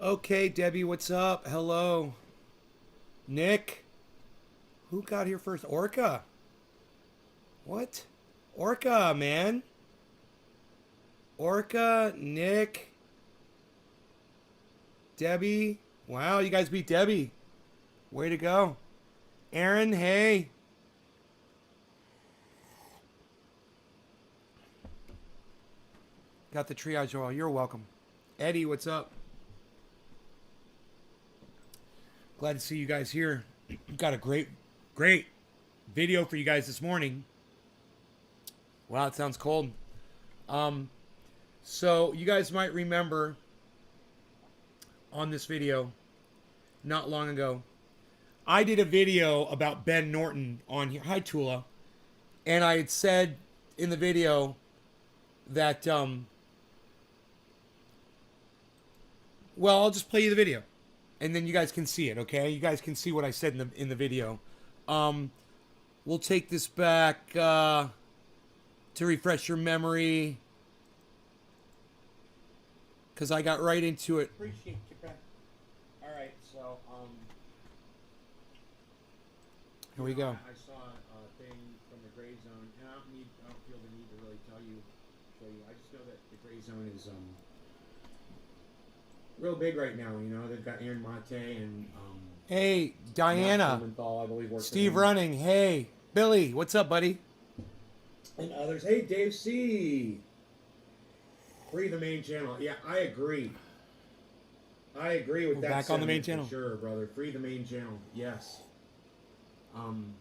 Okay, Debbie, what's up? Hello. Nick? Who got here first? Orca? What? Orca, man. Orca, Nick, Debbie. Wow, you guys beat Debbie. Way to go. Aaron, hey. Got the triage oil. You're welcome. Eddie, what's up? Glad to see you guys here. Got a great video for you guys this morning. Wow, it sounds cold. So you guys might remember on this video, not long ago, I did a video about Ben Norton on here. Hi, Tula. And I had said in the video that, well, I'll just play you the video. And then you guys can see it, okay? You guys can see what I said in the video. We'll take this back to refresh your memory, because I got right into it. Appreciate you, friend. All right, so here we go. I saw a thing from the Grayzone, and I don't feel the need to really show you. I just know that the Grayzone is real big right now. You know, they've got Aaron Mate and hey, Diana, I believe, Steve Running. Hey, Billy, what's up, buddy? And others. Hey, Dave C. Free the main channel. Yeah, I agree. I agree with We're that. back on the main channel. Sure, brother. Free the main channel. Yes. I'm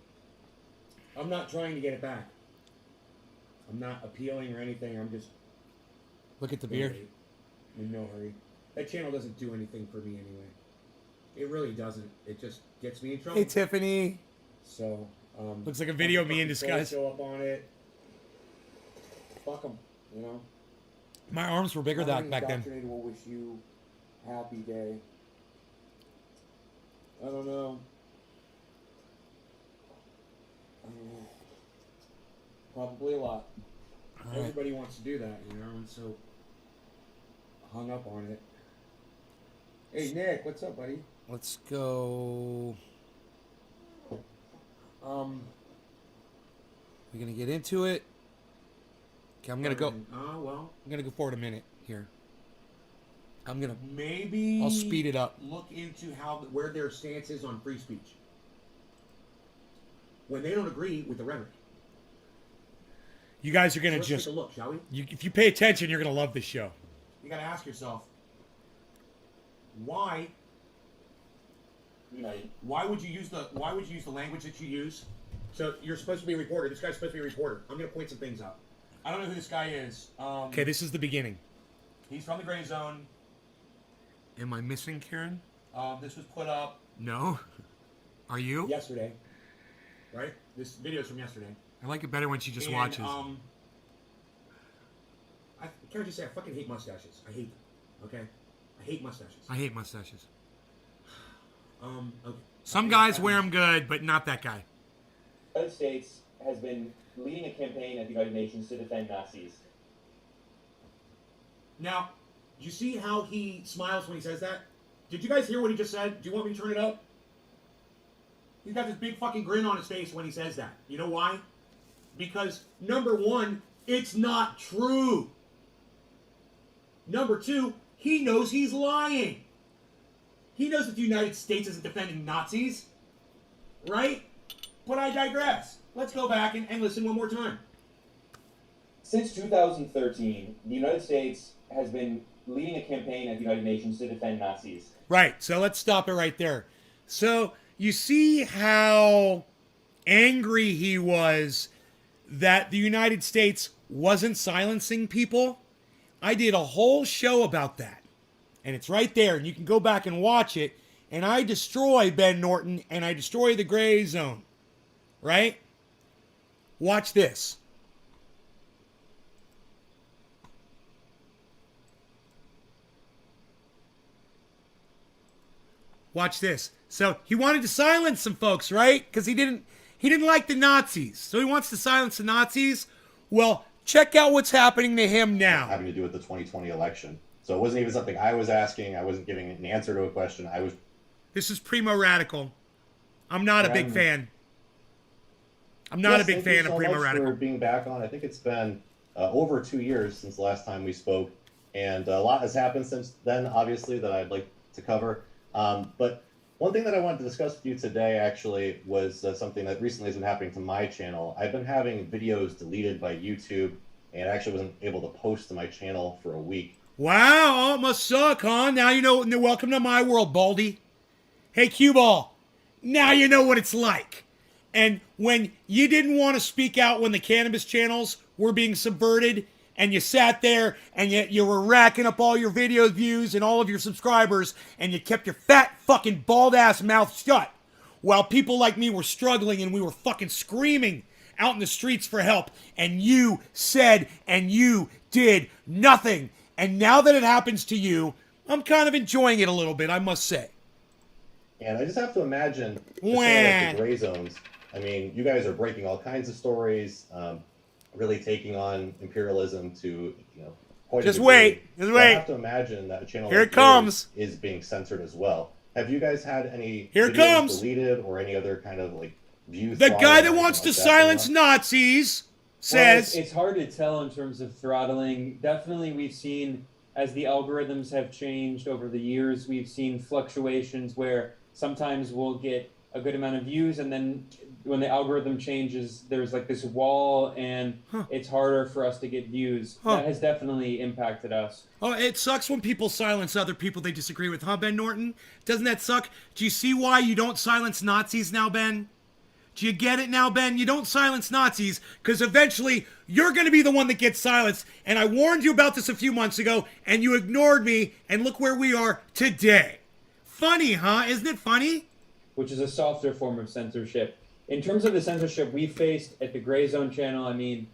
not trying to get it back. I'm not appealing or anything. I'm just. Look at the beard. In no hurry. That channel doesn't do anything for me anyway. It really doesn't. It just gets me in trouble. Hey, Tiffany. So. Looks like a video of me in disguise. Show up on it. Fuck them, you know. My arms were bigger back then. Will wish you happy day. I don't know. Probably a lot. All right. Everybody wants to do that, you know, and so hung up on it. Hey, Nick, what's up, buddy? Let's go. We're gonna get into it. Okay, I'm gonna go. Well, I'm gonna go forward a minute here. I'm gonna. maybe I'll speed it up. Look into where their stance is on free speech when they don't agree with the rhetoric. You guys are gonna Let's just take a look, shall we? if you pay attention, you're gonna love this show. You gotta ask yourself, why would you use the language that you use? So you're supposed to be a reporter. This guy's supposed to be a reporter. I'm gonna point some things out. I don't know who this guy is. Okay, this is the beginning. He's from the Grayzone. Am I missing, Karen? This was put up. No. Are you? Yesterday. Right? This video's from yesterday. I like it better when she just watches. Can I just say I fucking hate mustaches? I hate them. Okay? I hate mustaches. I hate mustaches. Okay. Some guys wear them good, but not that guy. The United States has been leading a campaign at the United Nations to defend Nazis. Now, you see how he smiles when he says that? Did you guys hear what he just said? Do you want me to turn it up? He's got this big fucking grin on his face when he says that. You know why? Because, number one, it's not true. Number two, he knows he's lying. He knows that the United States isn't defending Nazis. Right? But I digress. Let's go back and listen one more time. Since 2013, the United States has been leading a campaign at the United Nations to defend Nazis. Right, so let's stop it right there. So, you see how angry he was that the United States wasn't silencing people? I did a whole show about that. And it's right there, and you can go back and watch it. And I destroy Ben Norton, and I destroy the Grayzone. Right? Watch this. Watch this. So he wanted to silence some folks, right? Because he didn't like the Nazis. So he wants to silence the Nazis. Well, check out what's happening to him now. Having to do with the 2020 election. So it wasn't even something I was asking. I wasn't giving an answer to a question. I was. This is Primo Radical. I'm not a big fan. I'm not a big fan of Primo Radical. For being back on. I think it's been over 2 years since the last time we spoke, and a lot has happened since then, obviously, that I'd like to cover. But one thing that I wanted to discuss with you today actually was something that recently has been happening to my channel. I've been having videos deleted by YouTube, and I actually wasn't able to post to my channel for a week. Wow, it must suck, huh? Now you know. Welcome to my world, Baldy. Hey, Cue Ball. Now you know what it's like. And when you didn't want to speak out when the cannabis channels were being subverted, and you sat there and you were racking up all your video views and all of your subscribers, and you kept your fat fucking bald ass mouth shut, while people like me were struggling and we were fucking screaming out in the streets for help, and you said and you did nothing. And now that it happens to you, I'm kind of enjoying it a little bit, I must say. And I just have to imagine the like the Grayzone'S. I mean, you guys are breaking all kinds of stories, really taking on imperialism to, quite just a wait, degree. just so wait. I have to imagine that a channel Here like it comes is being censored as well. Have you guys had any Here it videos comes deleted or any other kind of view? The guy that wants to silence Nazis says it's hard to tell in terms of throttling. Definitely, we've seen as the algorithms have changed over the years, we've seen fluctuations where sometimes we'll get a good amount of views, and then when the algorithm changes, there's like this wall, and it's harder for us to get views. That has definitely impacted us. Oh, it sucks when people silence other people they disagree with, huh, Ben Norton? Doesn't that suck? Do you see why you don't silence Nazis now, Ben? Do you get it now, Ben? You don't silence Nazis, because eventually you're going to be the one that gets silenced. And I warned you about this a few months ago, and you ignored me, and look where we are today. Funny, huh? Isn't it funny? Which is a softer form of censorship. In terms of the censorship we faced at the Grayzone channel, I mean,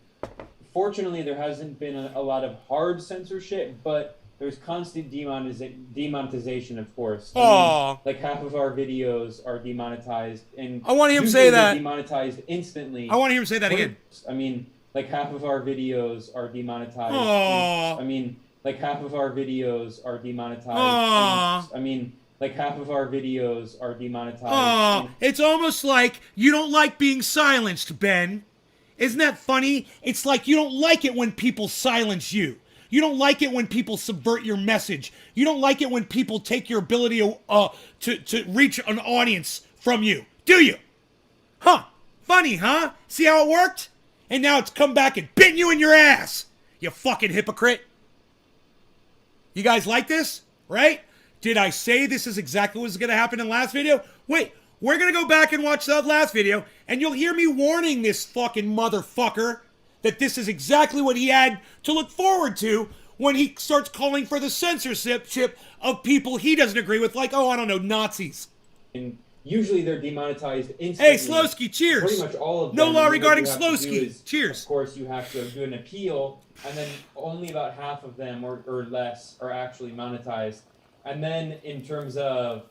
fortunately there hasn't been a lot of hard censorship, but there's constant demonetization, of course. I mean, like half of our videos are demonetized, and I want to hear him say that. Demonetized instantly. I want to hear him say that again. I mean, like half of our videos are demonetized. I mean, like half of our videos are demonetized. I mean, like half of our videos are demonetized. It's almost like you don't like being silenced, Ben. Isn't that funny? It's like you don't like it when people silence you. You don't like it when people subvert your message. You don't like it when people take your ability to reach an audience from you. Do you? Huh. Funny, huh? See how it worked? And now it's come back and bit you in your ass. You fucking hypocrite. You guys like this? Right? Did I say this is exactly what was going to happen in the last video? Wait, we're going to go back and watch that last video, and you'll hear me warning this fucking motherfucker that this is exactly what he had to look forward to when he starts calling for the censorship of people he doesn't agree with, like, oh, I don't know, Nazis. And usually they're demonetized instantly. Hey, Slowski, cheers. Pretty much all of them. No law regarding Slowski. Cheers. Of course, you have to do an appeal, and then only about half of them or less are actually monetized. And then in terms of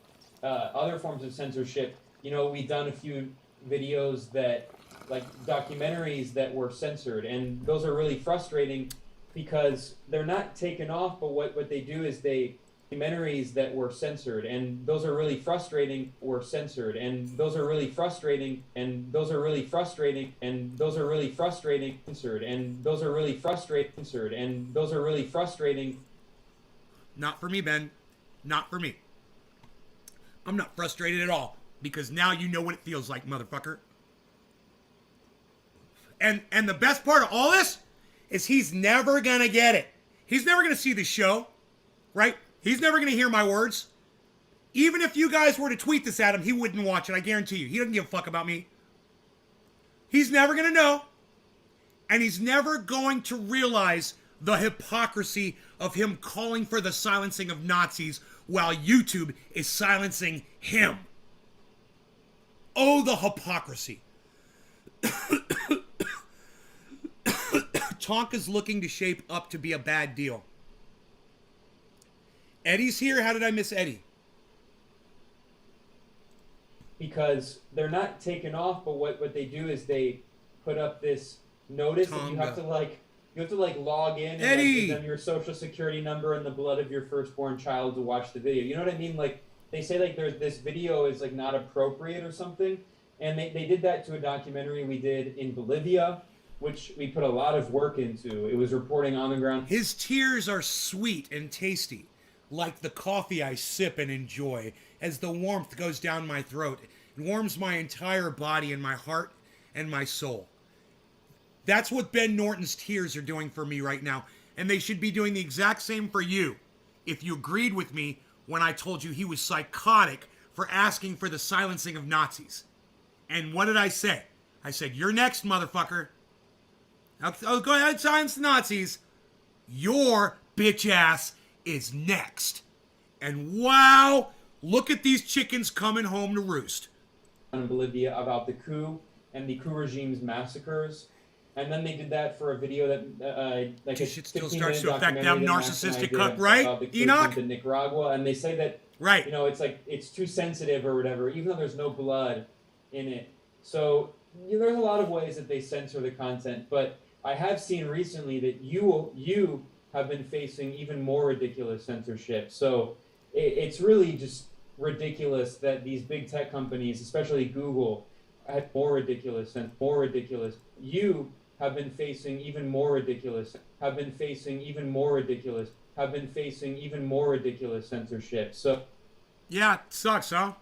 other forms of censorship, we've done a few videos that, like documentaries that were censored, and those are really frustrating because they're not taken off, but what they do is documentaries that were censored, and those are really frustrating, were censored, and those are really frustrating, and those are really frustrating, and those are really frustrating, censored, and those are really frustrating, censored, and those are really frustrating. Not for me, Ben. Not for me. I'm not frustrated at all, because now you know what it feels like, motherfucker. And the best part of all this is he's never going to get it. He's never going to see the show, right? He's never going to hear my words. Even if you guys were to tweet this at him, he wouldn't watch it, I guarantee you. He doesn't give a fuck about me. He's never going to know. And he's never going to realize the hypocrisy of him calling for the silencing of Nazis while YouTube is silencing him. Oh, the hypocrisy. Tonka's looking to shape up to be a bad deal. Eddie's here. How did I miss Eddie? Because they're not taken off, but what they do is they put up this notice that you have to You have to like log in and like, Eddie! give them your social security number and the blood of your firstborn child to watch the video. You know what I mean? Like they say like there's this video is like not appropriate or something, and they did that to a documentary we did in Bolivia, which we put a lot of work into. It was reporting on the ground. His tears are sweet and tasty, like the coffee I sip and enjoy, as the warmth goes down my throat. It warms my entire body and my heart and my soul. That's what Ben Norton's tears are doing for me right now, and they should be doing the exact same for you if you agreed with me when I told you he was psychotic for asking for the silencing of Nazis. And what did I say? I said, you're next, motherfucker. Oh, go ahead, silence the Nazis. Your bitch ass is next. And wow, look at these chickens coming home to roost. In Bolivia about the coup and the coup regime's massacres. And then they did that for a video that, like This a shit still 15-minute starts to affect them documentary that Max and I narcissistic did cuck, right, about the coup Enoch? in Nicaragua, and they say that, Right. you know, it's like it's too sensitive or whatever, even though there's no blood in it. So you know, there's a lot of ways that they censor the content, but I have seen recently that you have been facing even more ridiculous censorship. So it's really just ridiculous that these big tech companies, especially Google, had more ridiculous. You have been facing even more ridiculous censorship. So Yeah, it sucks, huh?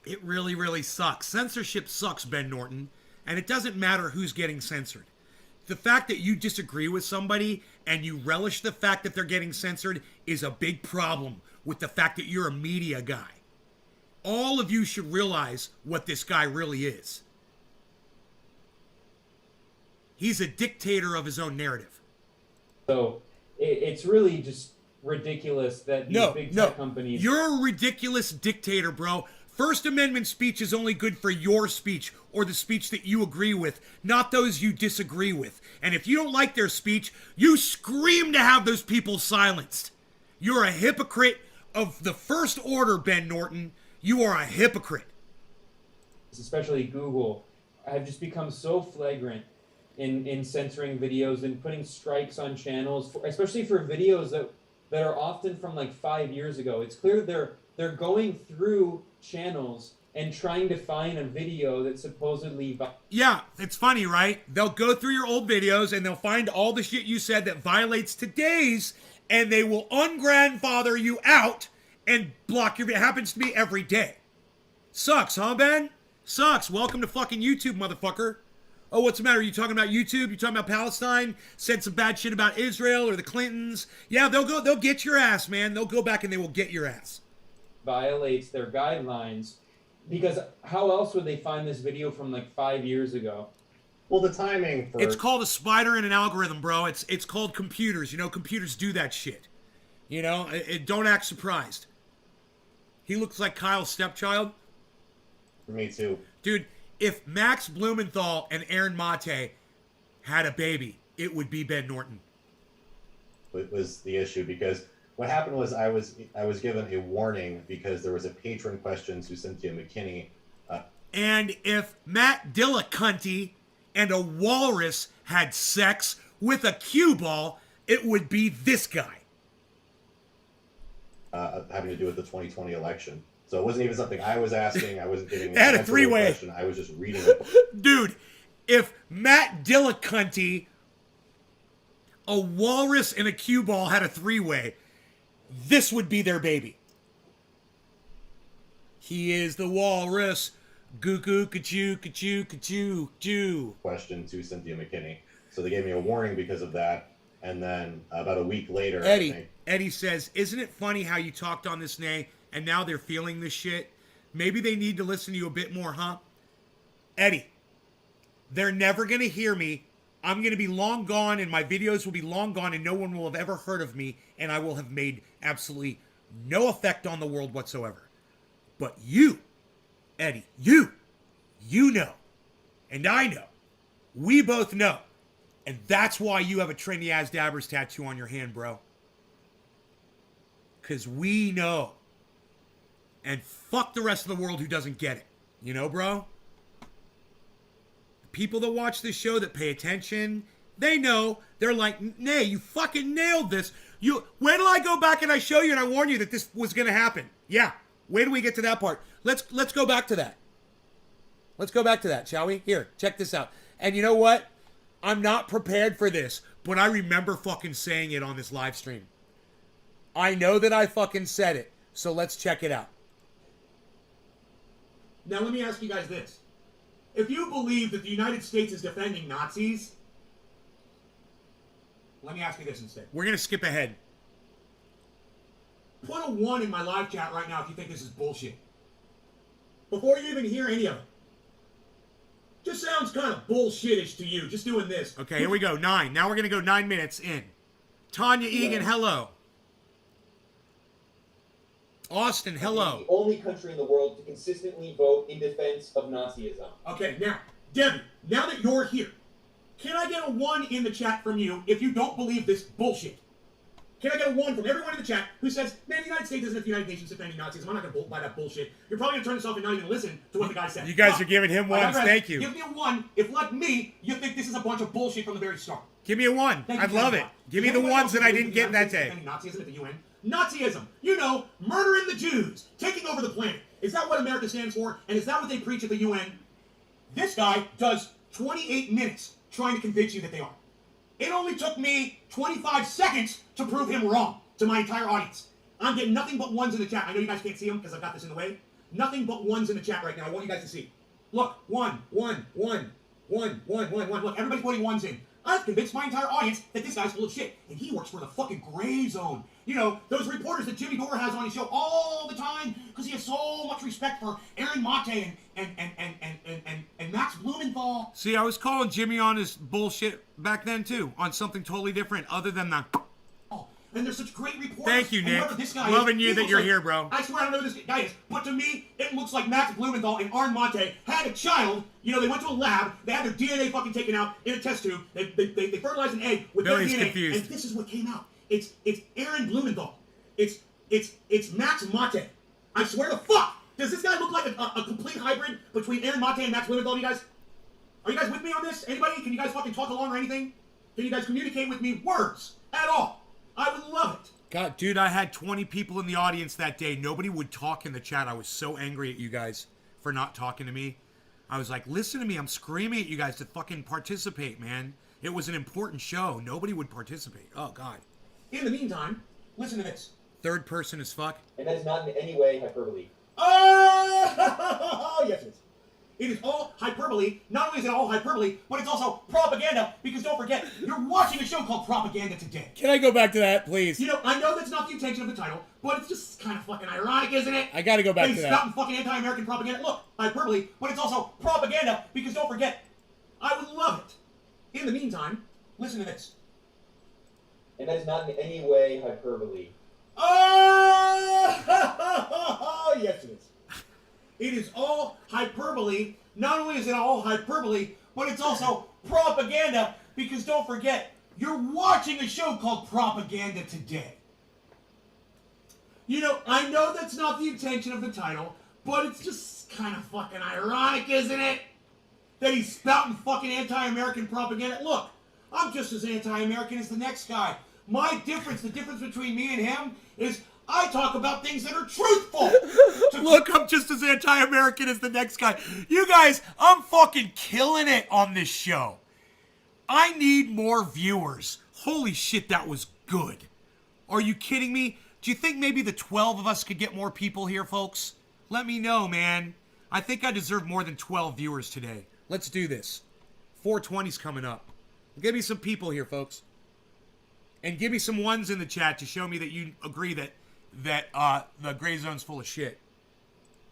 It really, really sucks. Censorship sucks, Ben Norton, and it doesn't matter who's getting censored. The fact that you disagree with somebody and you relish the fact that they're getting censored is a big problem with the fact that you're a media guy. All of you should realize what this guy really is. He's a dictator of his own narrative. So it's really just ridiculous that these big tech companies. You're a ridiculous dictator, bro. First Amendment speech is only good for your speech or the speech that you agree with, not those you disagree with. And if you don't like their speech, you scream to have those people silenced. You're a hypocrite of the first order, Ben Norton. You are a hypocrite. Especially Google, have just become so flagrant in censoring videos and putting strikes on channels, especially for videos that are often from like 5 years ago. It's clear they're going through channels and trying to find a video that supposedly... Yeah, it's funny, right? They'll go through your old videos and they'll find all the shit you said that violates today's, and they will ungrandfather you out and block your... It happens to me every day. Sucks, huh, Ben? Sucks. Welcome to fucking YouTube, motherfucker. Oh, what's the matter? Are you talking about YouTube? You talking about Palestine? Said some bad shit about Israel or the Clintons? Yeah, they'll get your ass, man. They'll go back and they will get your ass. Violates their guidelines, because how else would they find this video from like 5 years ago? Well, the timing for... It's called a spider and an algorithm, bro. It's called computers. You know, computers do that shit. You know, don't act surprised. He looks like Kyle's stepchild. Me too. Dude, if Max Blumenthal and Aaron Mate had a baby, it would be Ben Norton. It was the issue, because what happened was I was given a warning because there was a patron question to Cynthia McKinney. And if Matt Dillacunty and a walrus had sex with a cue ball, it would be this guy. Having to do with the 2020 election. So it wasn't even something I was asking. I wasn't giving They had a answer to the three-way. question. I was just reading it. Dude, if Matt Dillacunty, a walrus, and a cue ball had a three-way, this would be their baby. He is the walrus. Goo goo ka-choo, ka-choo, ka-choo, choo. Question to Cynthia McKinney. So they gave me a warning because of that. And then about a week later, Eddie, I think, Eddie says, isn't it funny how you talked on this nay and now they're feeling this shit? Maybe they need to listen to you a bit more, huh? Eddie, they're never going to hear me. I'm going to be long gone and my videos will be long gone and no one will have ever heard of me and I will have made absolutely no effect on the world whatsoever. But you, Eddie, you know, and I know, we both know. And that's why you have a Trendy As Dabbers tattoo on your hand, bro. Because we know. And fuck the rest of the world who doesn't get it. You know, bro? The people that watch this show, that pay attention, They know. They're like, nay, you fucking nailed this. Where till I go back and I show you and I warn you that this was going to happen? Yeah. Wait till we get to that part. Let's go back to that. Let's go back to that, shall we? Here, check this out. And you know what? I'm not prepared for this, but I remember fucking saying it on this live stream. I know that I fucking said it, so let's check it out. Now let me ask you guys this. If you believe that the United States is defending Nazis, let me ask you this instead. We're going to skip ahead. Put a 1 in my live chat right now if you think this is bullshit. Before you even hear any of it. Just sounds kind of bullshitish to you, just doing this. Okay, here we go. 9. Now we're going to go 9 minutes in. Tanya Egan, hello. Austin, hello. The only country in the world to consistently vote in defense of Nazism. Okay, now, Debbie, now that you're here, can I get a 1 in the chat from you if you don't believe this bullshit? Can I get a 1 from everyone in the chat who says, man, the United States isn't the United Nations defending Nazism. I'm not going to buy that bullshit. You're probably going to turn this off and not even listen to what the guy said. You guys are giving him ones. Thank you. Give me a 1 if, like me, you think this is a bunch of bullshit from the very start. Give me a 1. I'd love it. Give me the ones that I didn't get in that day. Nazism at the UN. Nazism, you know, murdering the Jews, taking over the planet. Is that what America stands for? And is that what they preach at the UN? This guy does 28 minutes trying to convince you that they are. It only took me 25 seconds to prove him wrong to my entire audience. I'm getting nothing but 1s in the chat. I know you guys can't see them because I've got this in the way. Nothing but 1s in the chat right now. I want you guys to see. Look, 1, 1, 1, 1, 1, 1, 1. Look, everybody's putting 1s in. I've convinced my entire audience that this guy's full of shit. And he works for the fucking Grayzone. You know, those reporters that Jimmy Dore has on his show all the time because he has so much respect for Aaron Mate and Max Blumenthal. See, I was calling Jimmy on his bullshit back then, too, on something totally different other than the... Oh, and they're such great reporters. Thank you, Nick. This guy loving you he that you're like, here, bro. I swear I don't know who this guy is, but to me, it looks like Max Blumenthal and Aaron Mate had a child. You know, they went to a lab, they had their DNA fucking taken out in a test tube, they fertilized an egg with Billy's their DNA, confused. and this is what came out. It's Aaron Blumenthal. It's Max Mate. I swear to fuck! Does this guy look like a complete hybrid between Aaron Mate and Max Blumenthal, you guys? Are you guys with me on this? Anybody? Can you guys fucking talk along or anything? Can you guys communicate with me words at all? I would love it. God, dude, I had 20 people in the audience that day. Nobody would talk in the chat. I was so angry at you guys for not talking to me. I was like, listen to me. I'm screaming at you guys to fucking participate, man. It was an important show. Nobody would participate. Oh, God. In the meantime, listen to this. Third person as fuck. And that is not in any way hyperbole. Oh, yes, it is. It is all hyperbole. Not only is it all hyperbole, but it's also propaganda, because don't forget, you're watching a show called Propaganda Today. Can I go back to that, please? You know, I know that's not the intention of the title, but it's just kind of fucking ironic, isn't it? I gotta go back to They that. spouting fucking anti-American propaganda. Look, hyperbole, but it's also propaganda, because don't forget, I would love it. In the meantime, listen to this. And that is not in any way hyperbole. Oh, yes, it is. It is all hyperbole. Not only is it all hyperbole, but it's also propaganda, because don't forget, you're watching a show called Propaganda Today. You know, I know that's not the intention of the title, but it's just kind of fucking ironic, isn't it? That he's spouting fucking anti-American propaganda. Look, I'm just as anti-American as the next guy. My difference, the difference between me and him, is I talk about things that are truthful. Look, I'm just as anti-American as the next guy. You guys, I'm fucking killing it on this show. I need more viewers. Holy shit, that was good. Are you kidding me? Do you think maybe the 12 of us could get more people here, folks? Let me know, man. I think I deserve more than 12 viewers today. Let's do this. 420's coming up. Give me some people here, folks. And give me some ones in the chat to show me that you agree that the Grayzone's full of shit.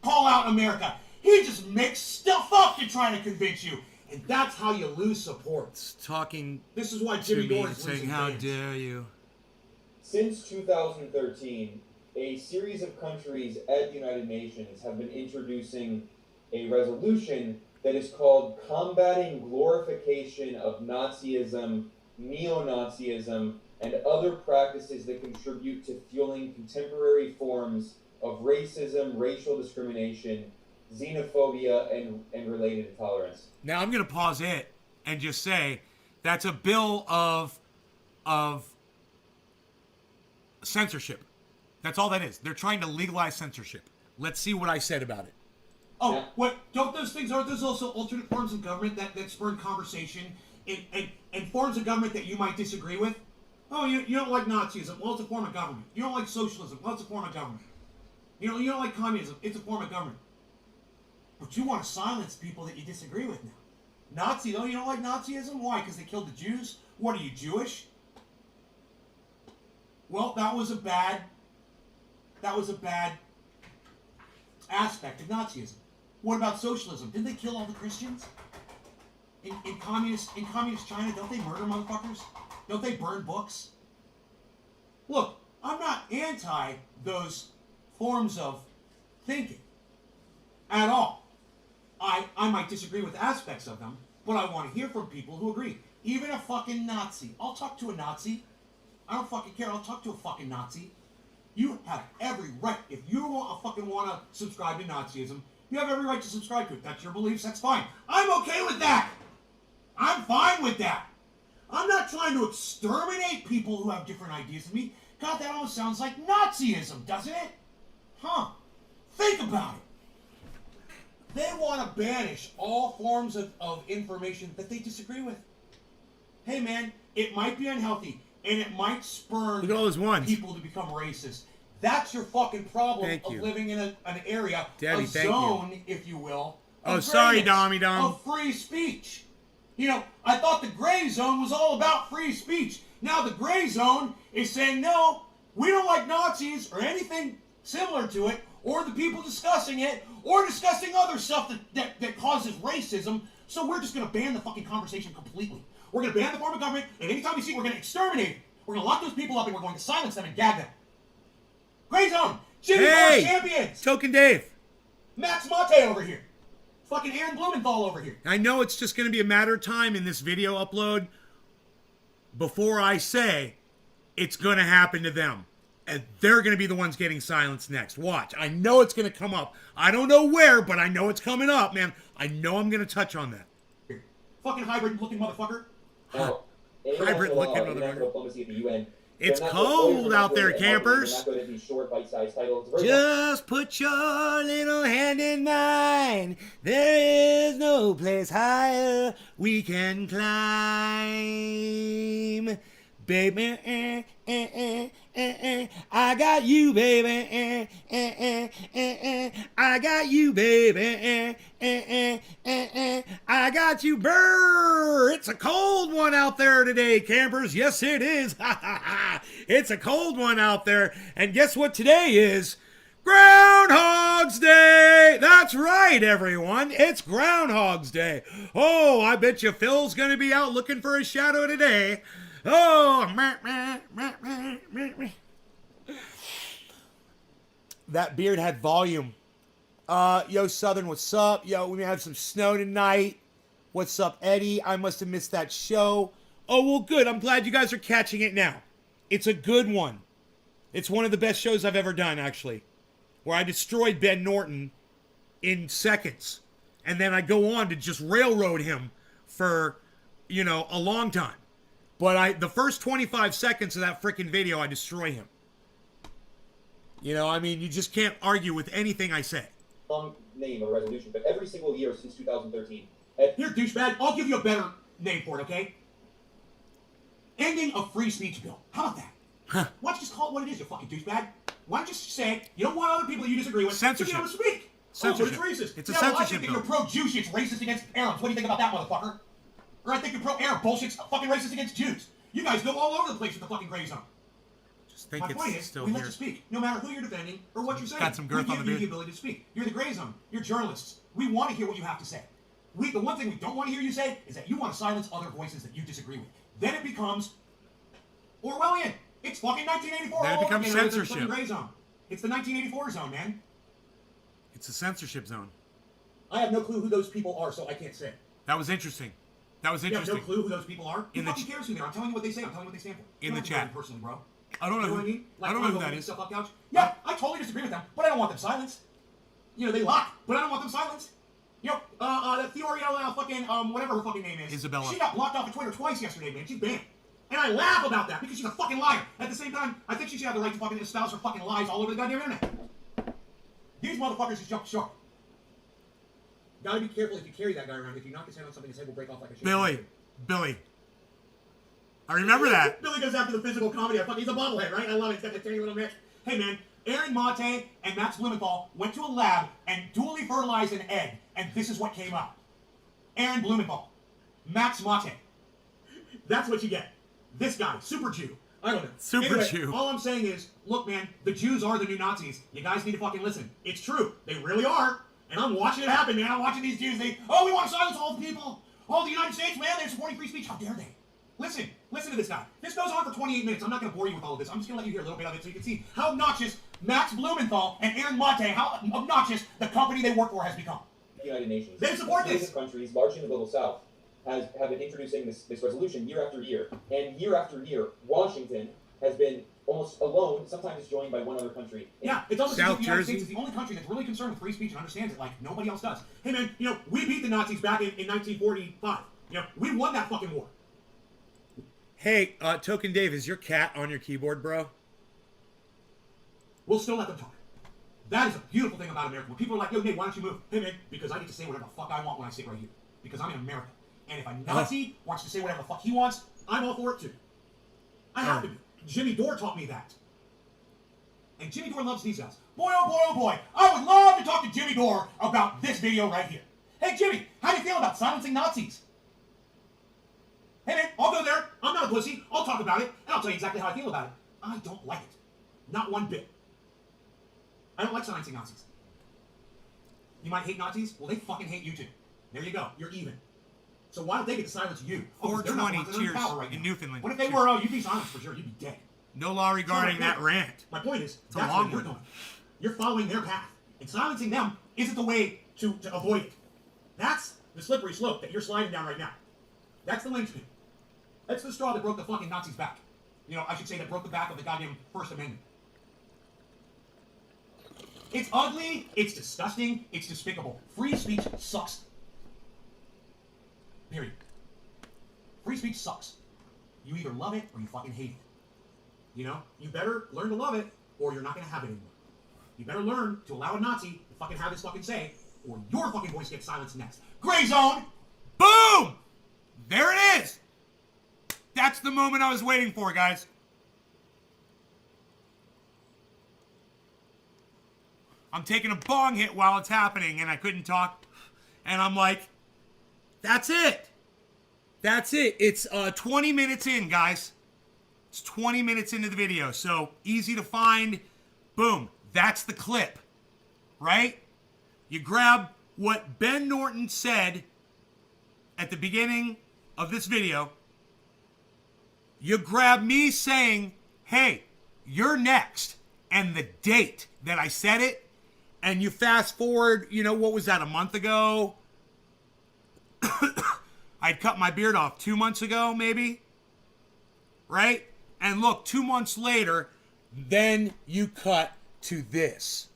Call out America. He just makes stuff up to try to convince you. And that's how you lose support. It's talking This is why to Jimmy me Dore and is saying, losing how fans. dare you? Since 2013, a series of countries at the United Nations have been introducing a resolution that is called Combating Glorification of Nazism, Neo-Nazism, and other practices that contribute to fueling contemporary forms of racism, racial discrimination, xenophobia, and related intolerance. Now I'm going to pause it and just say That's a bill of censorship. That's all that is. They're trying to legalize censorship. Let's see what I said about it. Oh, Yeah. what? Aren't those also alternate forms of government that spurn conversation and forms of government that you might disagree with? Oh, you don't like Nazism? Well, it's a form of government. You don't like socialism? Well, it's a form of government. You don't like communism? It's a form of government. But you want to silence people that you disagree with now. Nazi, though, you don't like Nazism? Why? Because they killed the Jews? What, are you Jewish? Well, that was a bad aspect of Nazism. What about socialism? Didn't they kill all the Christians? In communist China, don't they murder motherfuckers? Don't they burn books? Look, I'm not anti those forms of thinking at all. I might disagree with aspects of them, but I want to hear from people who agree. Even a fucking Nazi. I'll talk to a Nazi. I don't fucking care. I'll talk to a fucking Nazi. You have every right. If you want to subscribe to Nazism, you have every right to subscribe to it. That's your beliefs. That's fine. I'm okay with that. I'm fine with that. I'm not trying to exterminate people who have different ideas than me. God, that almost sounds like Nazism, doesn't it? Huh. Think about it. They want to banish all forms of information that they disagree with. Hey, man, it might be unhealthy, and it might spur Look at all those ones. people to become racist. That's your fucking problem Thank of you. living in an area, Daddy, a thank you. zone, if you will. Oh, of sorry, greatness, Dommy Dom. Of free speech. You know, I thought the gray zone was all about free speech. Now the gray zone is saying, no, we don't like Nazis or anything similar to it, or the people discussing it, or discussing other stuff that causes racism, so we're just going to ban the fucking conversation completely. We're going to ban the form of government, and anytime we see it, we're going to exterminate it. We're going to lock those people up, and we're going to silence them and gag them. Gray zone! Jimmy Hey! champions! Token Dave. Max Mate over here. Fucking Aaron Blumenthal over here. I know it's just going to be a matter of time in this video upload before I say it's going to happen to them. And they're going to be the ones getting silenced next. Watch. I know it's going to come up. I don't know where, but I know it's coming up, man. I know I'm going to touch on that. Fucking hybrid-looking motherfucker. Now, Hybrid-looking international diplomacy at the UN. It's they're not cold they're not out there, good at campers. They're not good at these short, bite-sized titles. Very Just put your little hand in mine. There is no place higher we can climb. Baby, I got you, baby. I got you, baby. I got you, brr. It's a cold one out there today, campers. Yes, it is. It's a cold one out there. And guess what today is? Groundhog's Day! That's right, everyone. It's Groundhog's Day. Oh, I bet you Phil's going to be out looking for a shadow today. Oh, that beard had volume. Yo, Southern, what's up? Yo, we have some snow tonight. What's up, Eddie? I must have missed that show. Oh, well, good. I'm glad you guys are catching it now. It's a good one. It's one of the best shows I've ever done, actually, where I destroyed Ben Norton in seconds. And then I go on to just railroad him for, a long time. But the first 25 seconds of that freaking video, I destroy him. You just can't argue with anything I say. long name of a resolution, but every single year since 2013. Here, douchebag, I'll give you a better name for it, okay? Ending a free speech bill. How about that? Huh. Why don't you just call it what it is, you fucking douchebag? Why don't you just say you don't want other people you disagree with Censorship. to be able to speak? Censorship. Oh, but it's racist. It's a yeah, well, censorship I think bill. that you're pro-Jewish, it's racist against Arabs. What do you think about that, motherfucker? Or I think you're pro-Arab bullshit's fucking racist against Jews. You guys go all over the place with the fucking gray zone. Just think My point it's is, still we here. let you speak, no matter who you're defending or what you're saying. Got some girth we on give the you the beard. ability to speak. You're the gray zone. You're journalists. We want to hear what you have to say. The one thing we don't want to hear you say is that you want to silence other voices that you disagree with. Then it becomes Orwellian. It's fucking 1984. Then it all over becomes again, with the censorship. fucking gray zone. It's the 1984 zone, man. It's a censorship zone. I have no clue who those people are, so I can't say. That was interesting. That was You have interesting. no clue who those people are? Who In the fucking cares who they are? I'm telling you what they say. I'm telling you what they stand for. In You the don't have to know chat. them personally, bro. I don't know. You know Who, what I mean? I don't know who that Like, is. stuff up couch. Yeah, I totally disagree with them, but I don't want them silenced. They lock, but I don't want them silenced. That Theoria, fucking, whatever her fucking name is. Isabella. She got blocked off of Twitter twice yesterday, man. She's banned. And I laugh about that because she's a fucking liar. At the same time, I think she should have the right to fucking espouse her fucking lies all over the goddamn internet. These motherfuckers just jump shark. Gotta be careful if you carry that guy around. If you knock his head on something, his head will break off like a shit. Billy. I remember that. Billy goes after the physical comedy. He's a bobblehead, right? I love it. He's got that tiny little mitch. Hey, man. Aaron Mate and Max Blumenthal went to a lab and dually fertilized an egg, and this is what came out. Aaron Blumenthal. Max Mate. That's what you get. This guy, Super Jew. I don't know. Super Jew. All I'm saying is, look, man, the Jews are the new Nazis. You guys need to fucking listen. It's true. They really are. And I'm watching it happen, man. I'm watching these Jews. We want to silence all the people. All the United States, man, they're supporting free speech. How dare they? Listen to this guy. This goes on for 28 minutes. I'm not going to bore you with all of this. I'm just going to let you hear a little bit of it so you can see how obnoxious Max Blumenthal and Aaron Mate, how obnoxious the company they work for has become. The United Nations. They support this. Countries, largely in the global south, have been introducing this resolution year after year. And year after year, Washington has been almost alone, sometimes joined by one other country. Yeah, it's almost South the United Jersey. States is the only country that's really concerned with free speech and understands it like nobody else does. Hey, man, we beat the Nazis back in 1945. We won that fucking war. Hey, Token Dave, is your cat on your keyboard, bro? We'll still let them talk. That is a beautiful thing about America. When people are like, yo, Nate, why don't you move? Hey, man, because I get to say whatever the fuck I want when I sit right here. Because I'm in America. And if a Nazi wants to say whatever the fuck he wants, I'm all for it too. I have to be. Jimmy Dore taught me that. And Jimmy Dore loves these guys. Boy, oh boy, oh boy. I would love to talk to Jimmy Dore about this video right here. Hey, Jimmy, how do you feel about silencing Nazis? Hey, man, I'll go there. I'm not a pussy. I'll talk about it, and I'll tell you exactly how I feel about it. I don't like it. Not one bit. I don't like silencing Nazis. You might hate Nazis? Well, they fucking hate you too. There you go. You're even. So why don't they get to silence you? 420, cheers, right in now. Newfoundland. What if they Cheers. were, you'd be silenced for sure. You'd be dead. No law regarding that rant. My point is, a that's long what you're one. doing. You're following their path. And silencing them isn't the way to avoid it. That's the slippery slope that you're sliding down right now. That's the linchpin. That's the straw that broke the fucking Nazis' back. I should say that broke the back of the goddamn First Amendment. It's ugly, it's disgusting, it's despicable. Free speech sucks. Period. Free speech sucks. You either love it or you fucking hate it. You better learn to love it or you're not going to have it anymore. You better learn to allow a Nazi to fucking have his fucking say or your fucking voice gets silenced next. Gray Zone! Boom! There it is! That's the moment I was waiting for, guys. I'm taking a bong hit while it's happening, and I couldn't talk. And I'm like, that's it. That's it. It's 20 minutes in, guys. It's 20 minutes into the video, so easy to find. Boom. That's the clip, right? You grab what Ben Norton said at the beginning of this video. You grab me saying, hey, you're next, and the date that I said it, and you fast forward, what was that, a month ago? I'd cut my beard off 2 months ago, maybe, right? And look, 2 months later, then you cut to this.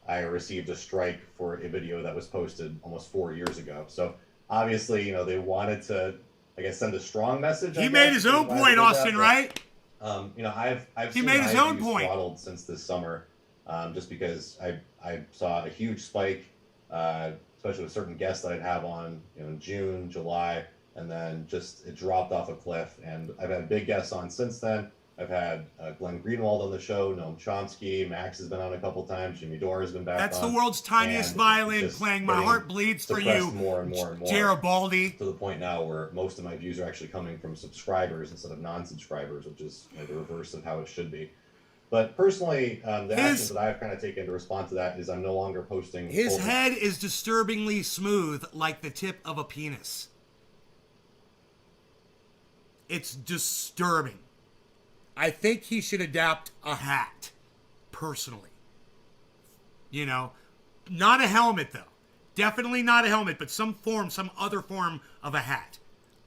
I received a strike for a video that was posted almost 4 years ago. So obviously, they wanted to, send a strong message. He made his own point, Austin, right? I've He seen made his my own views point. throttled since this summer, just because I saw a huge spike, especially with certain guests that I'd have on, in June, July, and then just it dropped off a cliff. And I've had big guests on since then. I've had Glenn Greenwald on the show, Noam Chomsky, Max has been on a couple times, Jimmy Dore has been back That's on. the world's tiniest And violin just playing My getting Heart Bleeds for suppressed You, more and more and more. Garibaldi. To the point now where most of my views are actually coming from subscribers instead of non-subscribers, which is the reverse of how it should be. But personally, the actions that I've kind of taken to respond to that is I'm no longer posting. His head is disturbingly smooth like the tip of a penis. It's disturbing. I think he should adapt a hat, personally. Not a helmet, though. Definitely not a helmet, but some other form of a hat.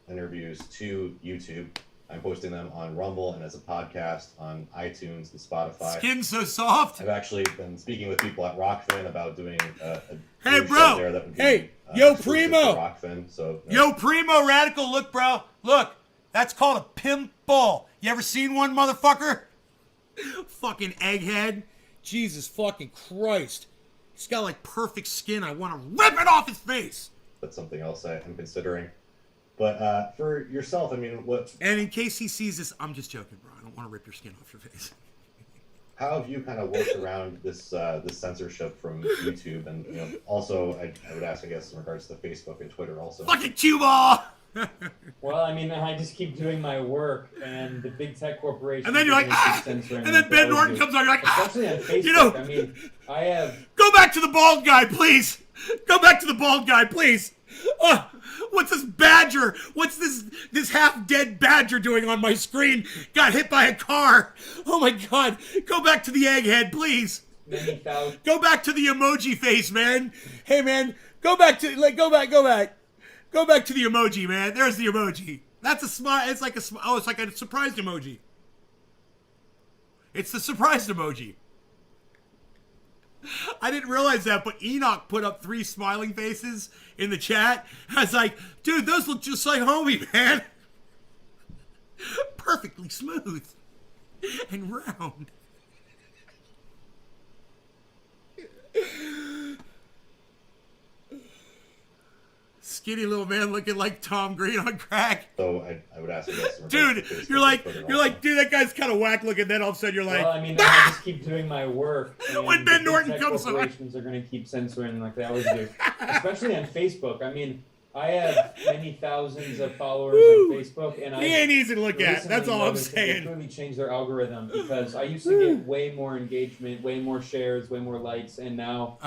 Interviews to YouTube, I'm posting them on Rumble and as a podcast on iTunes and Spotify. Skin's so soft. I've actually been speaking with people at Rockfin about doing a Hey, new bro. show there that would be, Hey, yo, exclusive Primo. to Rockfin. So Yo, Primo Radical, look, bro. Look, that's called a pimple. You ever seen one, motherfucker? Fucking egghead. Jesus fucking Christ. He's got like perfect skin. I want to rip it off his face. that's something else I am considering. But for yourself, I mean, what? And in case he sees this, I'm just joking, bro. I don't want to rip your skin off your face. How have you kind of worked around this this censorship from YouTube? And also, I would ask, I guess, in regards to Facebook and Twitter, also. Fucking cue ball. Well, I mean, I just keep doing my work, and the big tech corporations. And then you're like, ah! And then Ben Norton comes on, you're like, ah! Especially on Facebook. You know, I mean, I have. Go back to the bald guy, please. Go back to the bald guy, please. What's this badger? What's this half-dead badger doing on my screen? Got hit by a car. Oh my God. Go back to the egghead, please. Many thousand. Go back to the emoji face, man. Hey, man. Go back to Go back to the emoji, man. There's the emoji. That's a smile. It's like a it's like a surprised emoji. It's the surprised emoji. I didn't realize that, but Enoch put up 3 smiling faces in the chat. I was like, dude, those look just like homie, man. Perfectly smooth and round. Skinny little man looking like Tom Green on crack. So I would ask, I guess, Dude, you're like, dude, that guy's kind of whack looking. Then all of a sudden you're like, Well, I mean, I just keep doing my work. And When Ben the Norton tech comes on. corporations are going to keep censoring like they always do, especially on Facebook. I mean, I have many thousands of followers Woo! on Facebook, and he I ain't easy to look at. recently That's all I'm noticed that they saying. clearly changed their algorithm because I used to get way more engagement, way more shares, way more likes, and now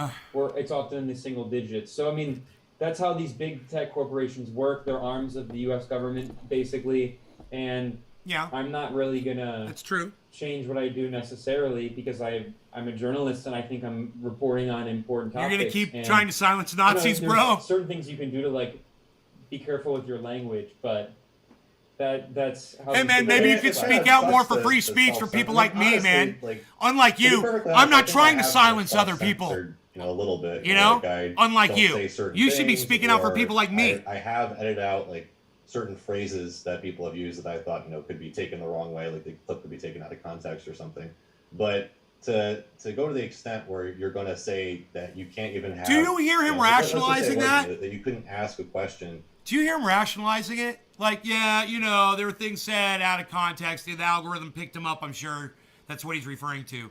it's often in the single digits. So I mean, that's how these big tech corporations work. They're arms of the U.S. government, basically, and Yeah, I'm not really gonna that's true. change what I do necessarily because I'm a journalist and I think I'm reporting on important You're topics. gonna keep and, trying to silence Nazis, there's bro. certain things you can do to like be careful with your language, but that's how. Hey these man, big maybe you tech could It's speak kinda out more sucks for free to speech for people like me, honestly, man. like, Unlike to be you, perfectly I'm honest, I not think trying I to have silence been other people. self-censored, a little bit. You know? Like I Unlike don't you. say certain You should be things, speaking out for or people like me. I have edited out like certain phrases that people have used that I thought could be taken the wrong way, like the clip could be taken out of context or something. But to go to the extent where you're going to say that you can't even have. Do you hear him let's just say rationalizing it was that? That you couldn't ask a question. Do you hear him rationalizing it? Like, yeah, there were things said out of context. The algorithm picked him up, I'm sure. That's what he's referring to.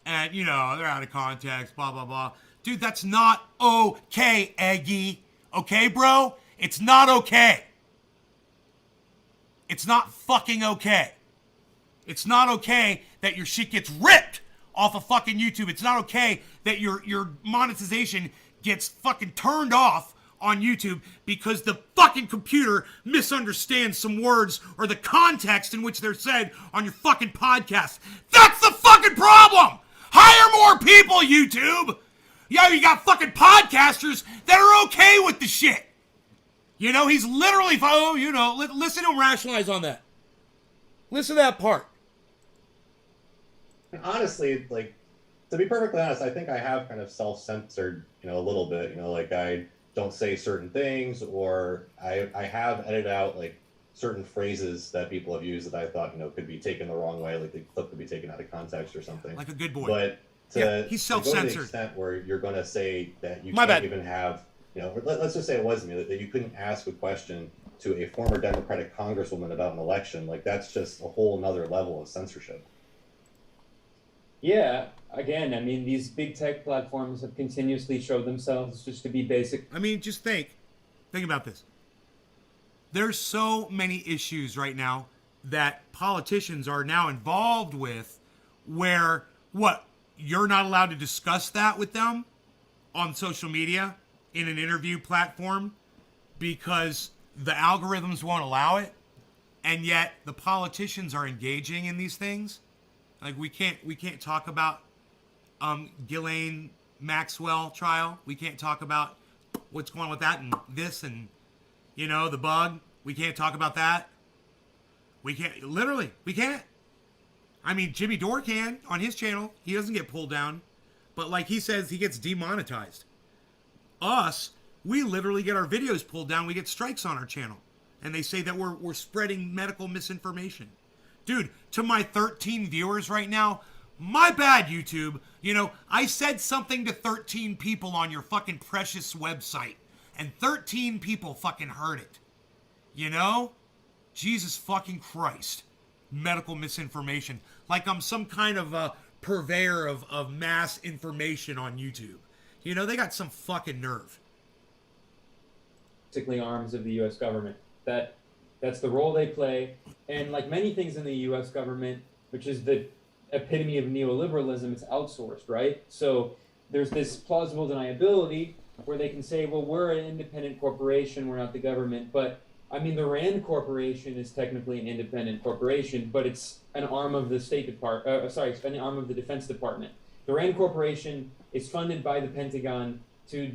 And, they're out of context, blah, blah, blah. Dude, that's not okay, Eggy. Okay, bro? It's not okay. It's not fucking okay. It's not okay that your shit gets ripped off of fucking YouTube. It's not okay that your monetization gets fucking turned off on YouTube because the fucking computer misunderstands some words or the context in which they're said on your fucking podcast. That's the fucking problem! Hire more people, YouTube! Yeah, you got fucking podcasters that are okay with the shit. He's literally, listen to him rationalize on that. Listen to that part. Honestly, like, to be perfectly honest, I think I have kind of self-censored, a little bit. Like I don't say certain things, or I have edited out like certain phrases that people have used that I thought could be taken the wrong way, like the clip could be taken out of context or something. Like a good boy. But he's to go to the self-censored. extent where you're going to say that you My can't bad. even have, let's just say it was me, that you couldn't ask a question to a former Democratic congresswoman about an election, like that's just a whole nother level of censorship. Yeah, again, I mean, these big tech platforms have continuously showed themselves just to be basic. I mean, just think about this. There's so many issues right now that politicians are now involved with where, you're not allowed to discuss that with them on social media in an interview platform because the algorithms won't allow it, and yet the politicians are engaging in these things. Like we can't talk about Ghislaine Maxwell trial. We can't talk about what's going on with that and this and the bug. We can't talk about that. We can't. Literally, we can't. I mean, Jimmy Dore can on his channel. He doesn't get pulled down. But like he says, he gets demonetized. Us, we literally get our videos pulled down. We get strikes on our channel. And they say that we're spreading medical misinformation. Dude, to my 13 viewers right now, my bad, YouTube. You know, I said something to 13 people on your fucking precious website. And 13 people fucking heard it. You know? Jesus fucking Christ. Medical misinformation. Like I'm some kind of a purveyor of mass information on YouTube. You know, they got some fucking nerve. Basically arms of the U.S. government. That's the role they play. And like many things in the U.S. government, which is the epitome of neoliberalism, it's outsourced, right? So there's this plausible deniability where they can say, well, we're an independent corporation, we're not the government. But I mean, the Rand Corporation is technically an independent corporation, but it's an arm of the State Department. It's an arm of the Defense Department. The Rand Corporation is funded by the Pentagon to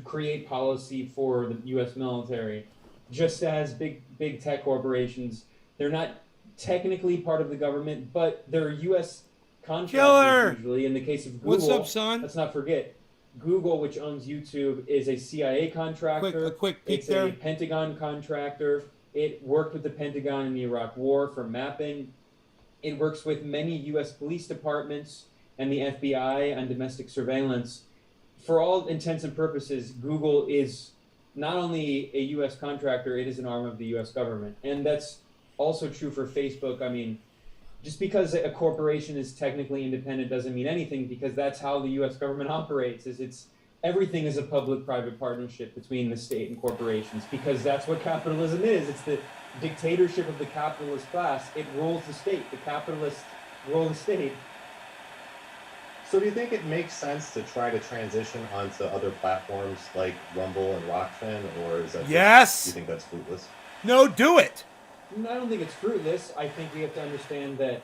create policy for the U.S. military, just as big tech corporations. They're not technically part of the government, but they're U.S. contractors usually. In the case of Google, what's up, son? Let's not forget, Google, which owns YouTube, is a CIA contractor. A quick peek it's there. a Pentagon contractor. It worked with the Pentagon in the Iraq War for mapping. It works with many U.S. police departments and the FBI on domestic surveillance. For all intents and purposes, Google is not only a U.S. contractor, it is an arm of the U.S. government. And that's also true for Facebook. I mean, just because a corporation is technically independent doesn't mean anything, because that's how the U.S. government operates. Everything is a public-private partnership between the state and corporations, because that's what capitalism is. It's the dictatorship of the capitalist class. It rules the state. The capitalists rule the state. So do you think it makes sense to try to transition onto other platforms like Rumble and Rockfin, or is that Yes! do you think that's fruitless? No, do it! I don't think it's fruitless. I think we have to understand that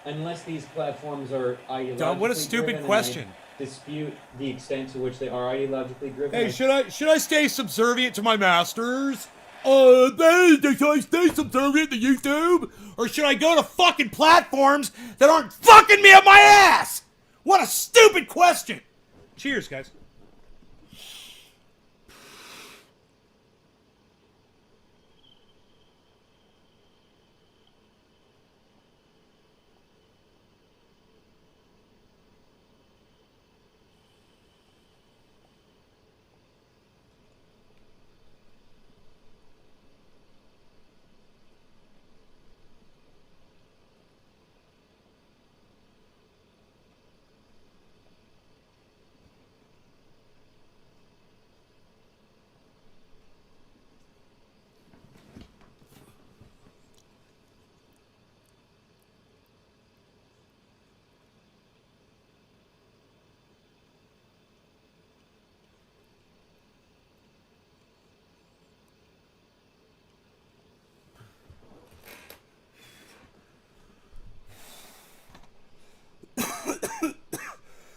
unless these platforms are ideologically Dog, what a stupid driven, and question. I dispute the extent to which they are ideologically driven. Hey, should I stay subservient to my masters? Should I stay subservient to YouTube? Or should I go to fucking platforms that aren't fucking me up my ass? What a stupid question! Cheers, guys.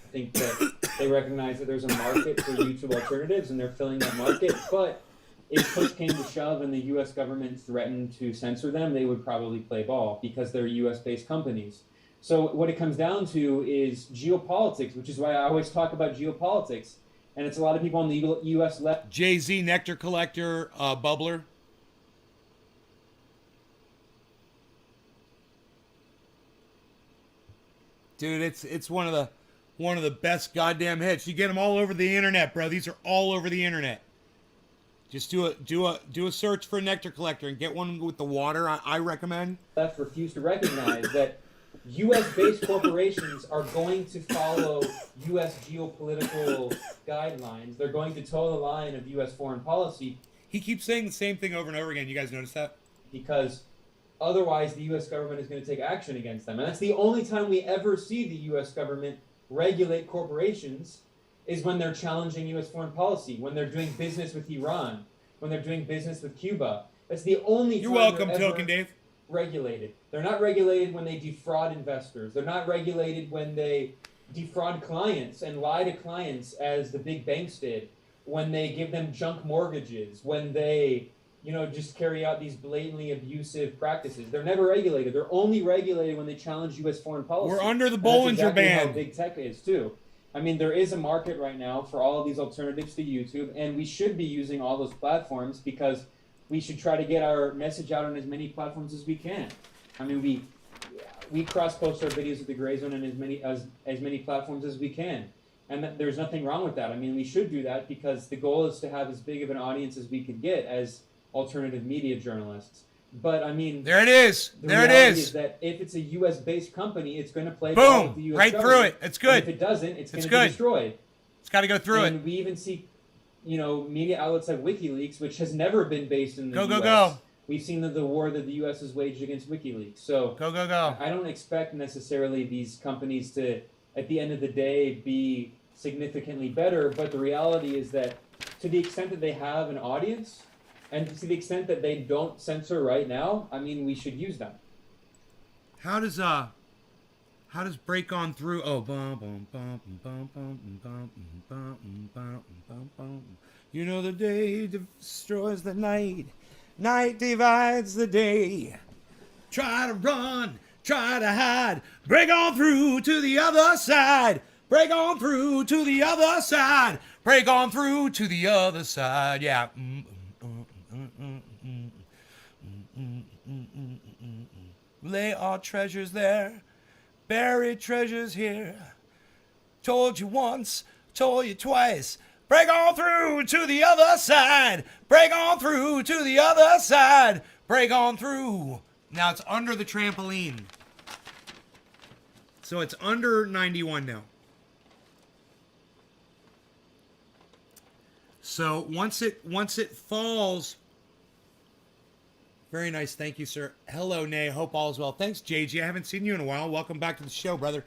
I think that they recognize that there's a market for YouTube alternatives, and they're filling that market. But if push came to shove and the U.S. government threatened to censor them, they would probably play ball because they're U.S.-based companies. So what it comes down to is geopolitics, which is why I always talk about geopolitics. And it's a lot of people on the U.S. left. Jay-Z, Nectar Collector, Bubbler. Dude, it's one of the best goddamn hits. You get them all over the internet, bro. These are all over the internet. Just do a search for Nectar Collector and get one with the water. I recommend. Left refuse to recognize that U.S.-based corporations are going to follow U.S. geopolitical guidelines. They're going to toe the line of U.S. foreign policy. He keeps saying the same thing over and over again. You guys notice that? Because otherwise the U.S. government is going to take action against them. And that's the only time we ever see the U.S. government regulate corporations is when they're challenging U.S. foreign policy, when they're doing business with Iran, when they're doing business with Cuba. That's the only You're time welcome, they're Token ever Dave. regulated. They're not regulated when they defraud investors. They're not regulated when they defraud clients and lie to clients as the big banks did, when they give them junk mortgages, when they just carry out these blatantly abusive practices. They're never regulated. They're only regulated when they challenge U.S. foreign policy. We're under the And that's Bollinger exactly Band. how big tech is too. I mean, there is a market right now for all of these alternatives to YouTube, and we should be using all those platforms because we should try to get our message out on as many platforms as we can. I mean, we cross-post our videos with the Grayzone on as many platforms as we can. And there's nothing wrong with that. I mean, we should do that because the goal is to have as big of an audience as we could get as alternative media journalists. But I mean, There it is. the There it reality is. that if it's a U.S.-based company, it's going to play ball with the Boom. U.S. Right through government. it. It's And if good. it doesn't, it's going It's to good. be destroyed. It's got to go through And it. we even see, media outlets like WikiLeaks, which has never been based in the Go, U.S. go, go. We've seen the war that the U.S. has waged against WikiLeaks. So Go, go, go. I don't expect necessarily these companies to, at the end of the day, be significantly better. But the reality is that to the extent that they have an audience, and to the extent that they don't censor right now, I mean, we should use them. How does break on through? Oh, bum bum bum bum bum bum bum bum bum bum. You know the day destroys the night, night divides the day. Try to run, try to hide, break on through to the other side. Break on through to the other side. Break on through to the other side. Yeah. Lay our treasures there, buried treasures here. Told you once, told you twice. Break on through to the other side. Break on through to the other side. Break on through. Now it's under the trampoline. So it's under 91 now. So once it falls. Very nice. Thank you, sir. Hello, Nay. Hope all is well. Thanks, JG. I haven't seen you in a while. Welcome back to the show, brother.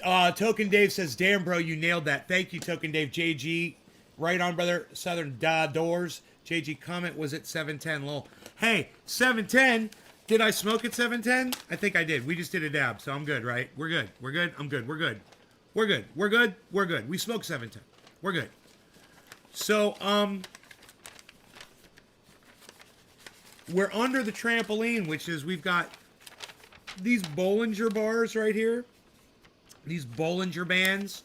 Token Dave says, damn, bro, you nailed that. Thank you, Token Dave. JG, right on, brother. Southern Doors. JG comment was at 710. Lol. Hey, 710. Did I smoke at 710? I think I did. We just did a dab, so I'm good, right? We're good. We're good. I'm good. We're good. We're good. We're good. We're good. We smoked 710. We're good. So, we're under the trampoline, which is we've got these Bollinger bars right here. These Bollinger Bands.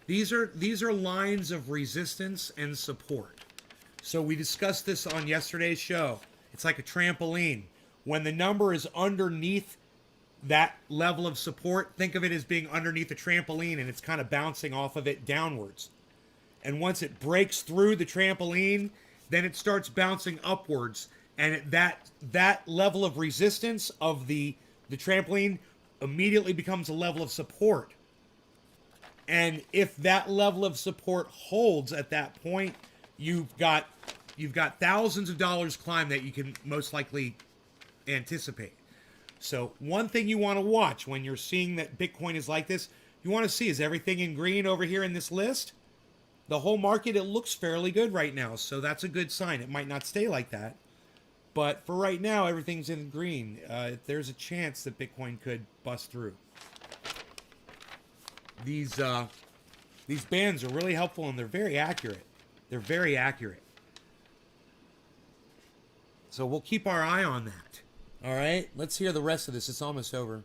These are lines of resistance and support. So we discussed this on yesterday's show. It's like a trampoline. When the number is underneath that level of support, think of it as being underneath a trampoline and it's kind of bouncing off of it downwards. And once it breaks through the trampoline, then it starts bouncing upwards. And that level of resistance of the trampoline immediately becomes a level of support. And if that level of support holds at that point, you've got thousands of dollars climb that you can most likely anticipate. So one thing you want to watch when you're seeing that Bitcoin is like this, you want to see, is everything in green over here in this list? The whole market, it looks fairly good right now. So that's a good sign. It might not stay like that. But for right now, everything's in green. There's a chance that Bitcoin could bust through. These bands are really helpful and they're very accurate. They're very accurate. So we'll keep our eye on that. All right, let's hear the rest of this. It's almost over.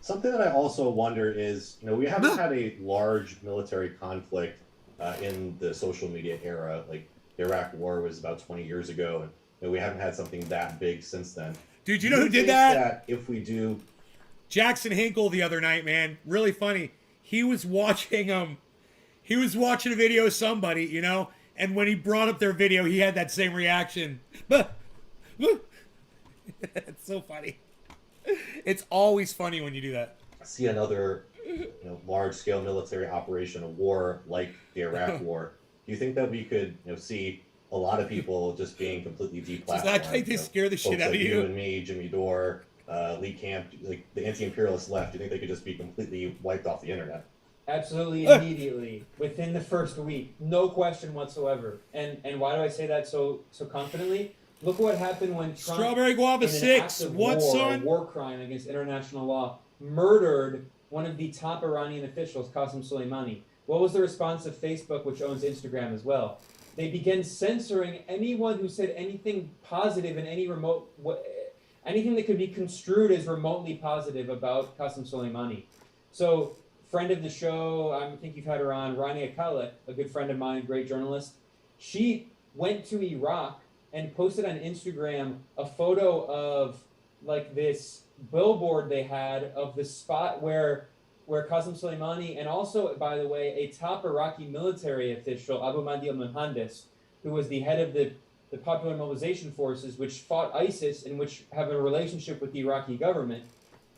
Something that I also wonder is, we haven't had a large military conflict in the social media era. Like the Iraq War was about 20 years ago, and we haven't had something that big since then. Dude, you know who did think that? If we do, Jackson Hinkle the other night, man, really funny. He was watching a video of somebody, and when he brought up their video, he had that same reaction. It's so funny. It's always funny when you do that. see another large-scale military operation, a war like the Iraq War, do you think that we could see a lot of people just being completely deplatformed? Does that like they scare the shit folks out like of you? and me, Jimmy Dore, Lee Camp, like the anti-imperialist left, do you think they could just be completely wiped off the internet? Absolutely, immediately, within the first week, no question whatsoever. And why do I say that so confidently? Look what happened when Trump, Strawberry Guava in an 6. act of What, war, son? a war crime against international law, murdered one of the top Iranian officials, Qasem Soleimani. What was the response of Facebook, which owns Instagram as well? they began censoring anyone who said anything positive in any anything that could be construed as remotely positive about Qasem Soleimani. So, friend of the show, I think you've had her on, Rania Khalek, a good friend of mine, great journalist. She went to Iraq and posted on Instagram a photo of like this billboard they had of the spot where Qasem Soleimani, and also, by the way, a top Iraqi military official, Abu Mahdi al-Muhandis, who was the head of the Popular Mobilization Forces, which fought ISIS and which have a relationship with the Iraqi government.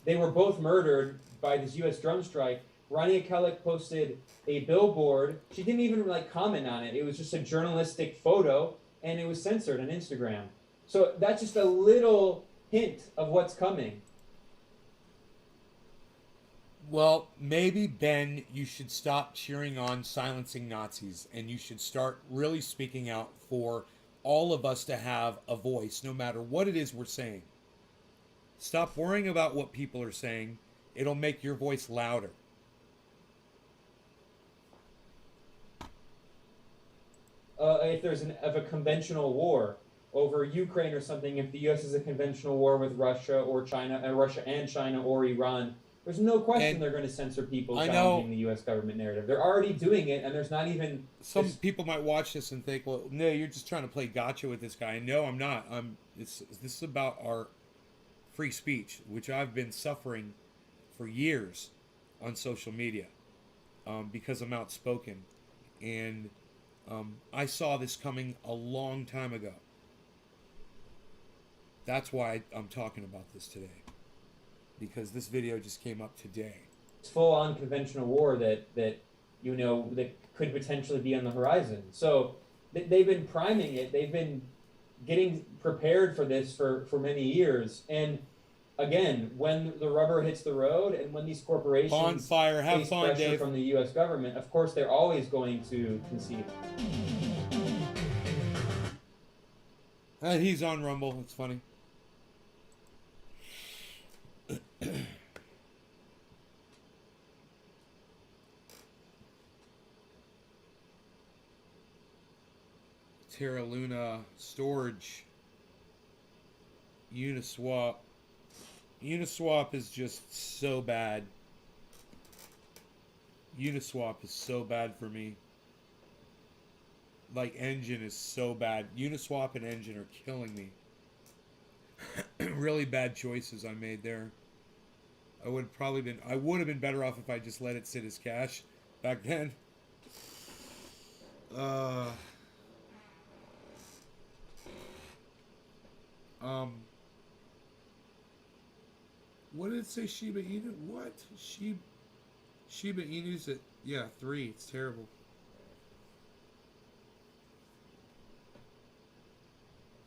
They were both murdered by this U.S. drone strike. Rania Khalek posted a billboard. She didn't even like comment on it. It was just a journalistic photo, and it was censored on Instagram. So that's just a little hint of what's coming. Well, maybe, Ben, you should stop cheering on silencing Nazis, and you should start really speaking out for all of us to have a voice, no matter what it is we're saying. Stop worrying about what people are saying. It'll make your voice louder. If there's a conventional war over Ukraine or something, if the U.S. is a conventional war with Russia or China, Russia and China or Iran, there's no question they're going to censor people challenging the U.S. government narrative. They're already doing it, and there's not even... Some people might watch this and think, well, no, you're just trying to play gotcha with this guy. No, I'm not. This is about our free speech, which I've been suffering for years on social media because I'm outspoken. And I saw this coming a long time ago. That's why I'm talking about this today. Because this video just came up today. It's full-on conventional war that could potentially be on the horizon. So they've been priming it. They've been getting prepared for this for many years. And again, when the rubber hits the road and when these corporations Bonfire, have face fun, pressure Dave. from the U.S. government, of course, they're always going to concede. He's on Rumble. It's funny. Terra Luna storage. Uniswap. Uniswap is just so bad. Uniswap is so bad for me. Like, Engine is so bad. Uniswap and Engine are killing me. Really bad choices I made there. I would have been better off if I just let it sit as cash back then. What did it say? Shiba Inu? What? Shiba Inu's at 3. It's terrible.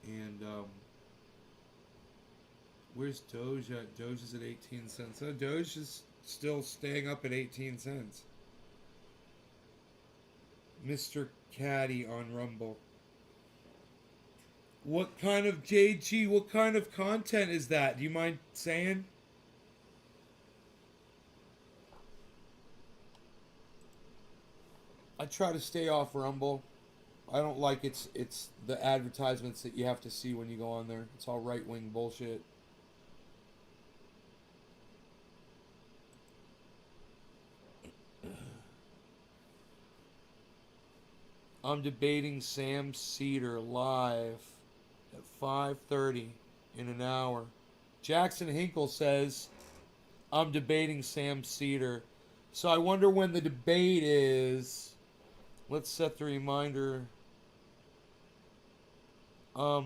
And where's Doge at? Doge is at 18 cents. Doge is still staying up at 18 cents. Mr. Caddy on Rumble. What kind of JG? What kind of content is that? Do you mind saying? I try to stay off Rumble. I don't like it's the advertisements that you have to see when you go on there. It's all right-wing bullshit. I'm debating Sam Cedar live at 5:30 in an hour. Jackson Hinkle says, I'm debating Sam Cedar. So I wonder when the debate is. Let's set the reminder. I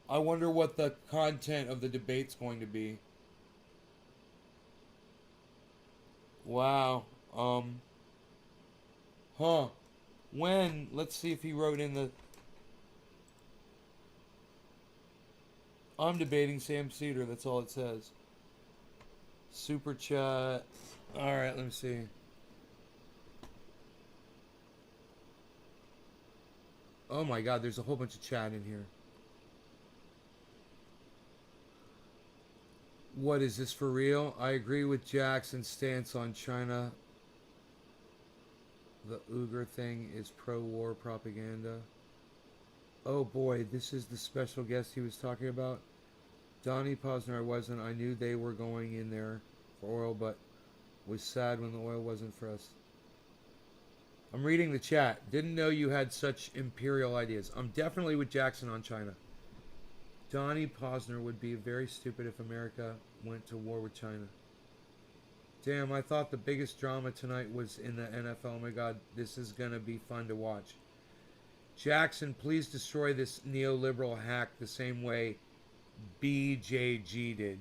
wonder what the content of the debate's going to be. Wow. When? Let's see if he wrote in the... I'm debating Sam Cedar. That's all it says. Super chat. Alright, let me see. Oh my god, there's a whole bunch of chat in here. What is this for real? I agree with Jackson's stance on China. The Uyghur thing is pro-war propaganda. Oh boy, this is the special guest he was talking about. Donnie Posner, I wasn't. I knew they were going in there for oil, but was sad when the oil wasn't for us. I'm reading the chat. Didn't know you had such imperial ideas. I'm definitely with Jackson on China. Donnie Posner would be very stupid if America went to war with China. Damn, I thought the biggest drama tonight was in the NFL. Oh my god, this is going to be fun to watch. Jackson, please destroy this neoliberal hack the same way BJG did.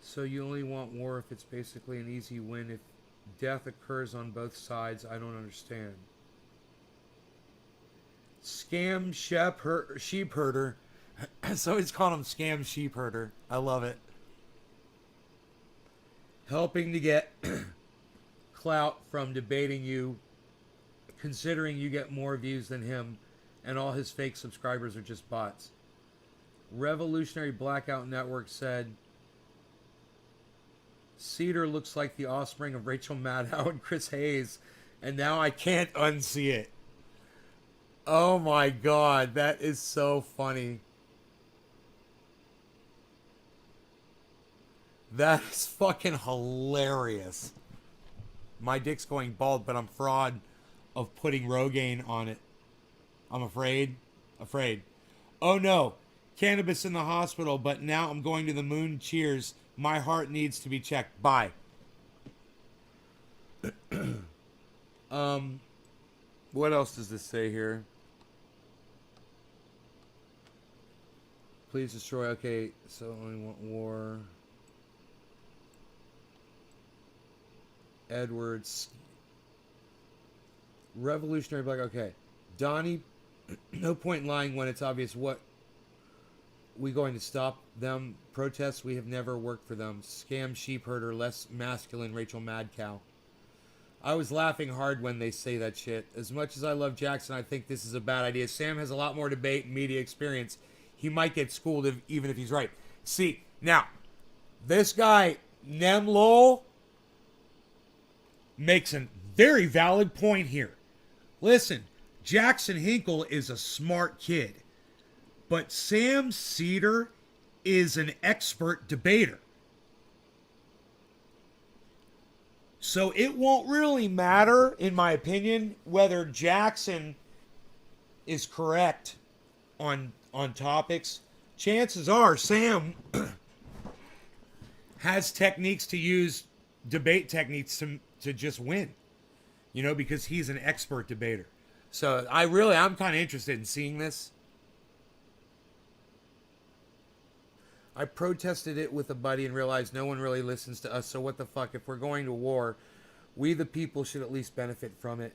So you only want war if it's basically an easy win. If death occurs on both sides, I don't understand. Scam sheep herder. So he's calling him scam sheep herder. I love it. Helping to get clout from debating you, considering you get more views than him, and all his fake subscribers are just bots. Revolutionary Blackout Network said, Cedar looks like the offspring of Rachel Maddow and Chris Hayes, and now I can't unsee it. Oh my god, that is so funny. That is fucking hilarious. My dick's going bald, but I'm fraud of putting Rogaine on it. I'm afraid. Oh no, cannabis in the hospital, but now I'm going to the moon. Cheers. My heart needs to be checked. Bye. What else does this say here? Please destroy. Okay, so only want war. Edwards. Revolutionary Black. Okay. Donnie, no point in lying when it's obvious. What we going to stop them protests? We have never worked for them. Scam sheep herder, less masculine Rachel Mad Cow. I was laughing hard when they say that shit. As much as I love Jackson, I think this is a bad idea. Sam has a lot more debate and media experience. He might get schooled even if he's right. See, now, this guy, Nem Lowell, makes a very valid point here. Listen, Jackson Hinkle is a smart kid, but Sam Cedar is an expert debater. So it won't really matter, in my opinion, whether Jackson is correct on topics. Chances are Sam has techniques to use, debate techniques to just win, you know, because he's an expert debater. So I'm kind of interested in seeing this. I protested it with a buddy and realized no one really listens to us. So what the fuck? If we're going to war, we the people should at least benefit from it.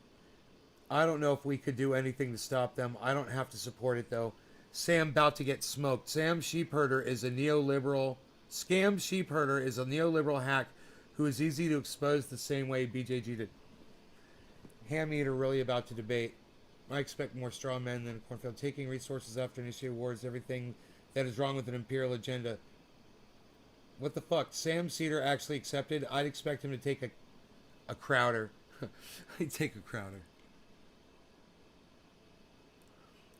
I don't know if we could do anything to stop them. I don't have to support it though. Sam about to get smoked. Sam Sheepherder is a neoliberal. Scam Sheepherder is a neoliberal hack who is easy to expose the same way BJG did. Ham Eater really about to debate. I expect more straw men than Cornfield. Taking resources after initiative wars, everything that is wrong with an imperial agenda. What the fuck? Sam Cedar actually accepted? I'd expect him to take a Crowder. I'd take a Crowder.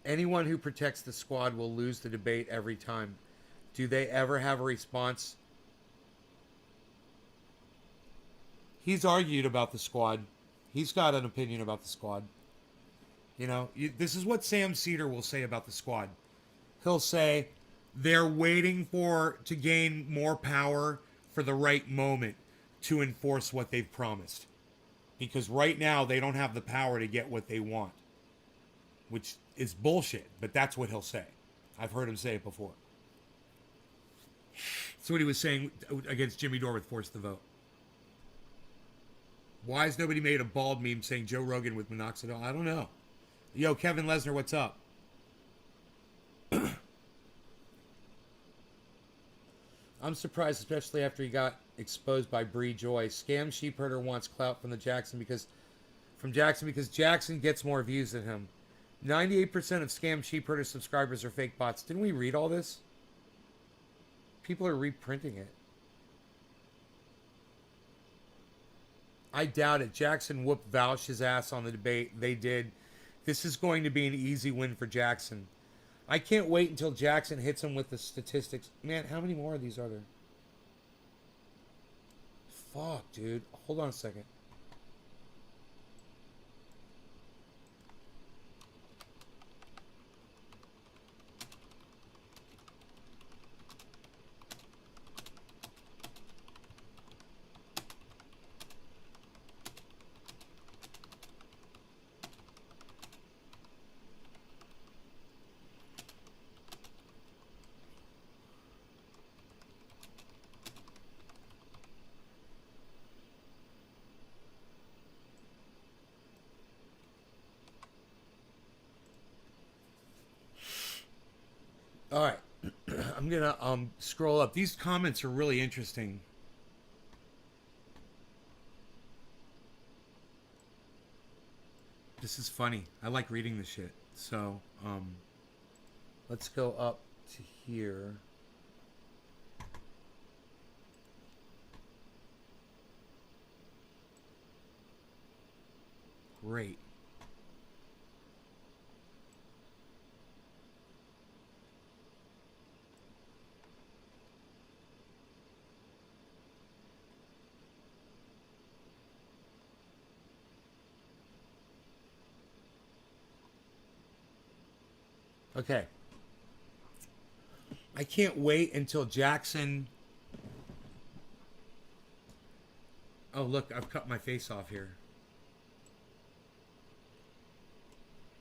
Anyone who protects the squad will lose the debate every time. Do they ever have a response? He's argued about the squad. He's got an opinion about the squad. You know, this is what Sam Cedar will say about the squad. He'll say they're waiting to gain more power for the right moment to enforce what they've promised. Because right now they don't have the power to get what they want. Which is bullshit, but that's what he'll say. I've heard him say it before. That's what he was saying against Jimmy Dore with Force the Vote. Why has nobody made a bald meme saying Joe Rogan with minoxidil? I don't know. Yo, Kevin Lesnar, what's up? I'm surprised, especially after he got exposed by Bree Joy. Scam Sheepherder wants clout from Jackson because Jackson gets more views than him. 98% of Scam Sheepherder subscribers are fake bots. Didn't we read all this? People are reprinting it. I doubt it. Jackson whooped Vouch's ass on the debate. They did. This is going to be an easy win for Jackson. I can't wait until Jackson hits him with the statistics. Man, how many more of these are there? Fuck, dude. Hold on a second. All right. I'm going to scroll up. These comments are really interesting. This is funny. I like reading this shit. So, let's go up to here. Great. Okay. I can't wait until Jackson... Oh, look, I've cut my face off here.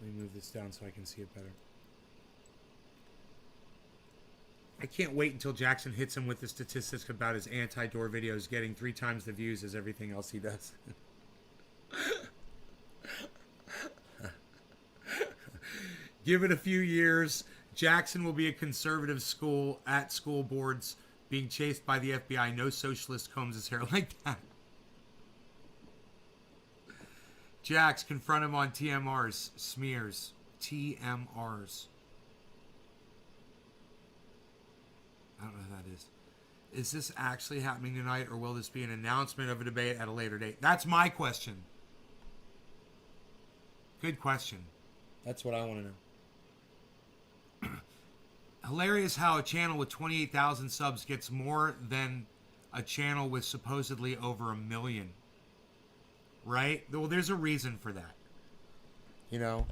Let me move this down so I can see it better. I can't wait until Jackson hits him with the statistics about his anti-door videos getting 3 times the views as everything else he does. Give it a few years, Jackson will be a conservative school at school boards being chased by the FBI. No socialist combs his hair like that. Jax, confront him on TMRs. Smears. TMRs. I don't know who that is. Is this actually happening tonight, or will this be an announcement of a debate at a later date? That's my question. Good question. That's what I want to know. Hilarious how a channel with 28,000 subs gets more than a channel with supposedly over 1 million. Right? Well, there's a reason for that. You know,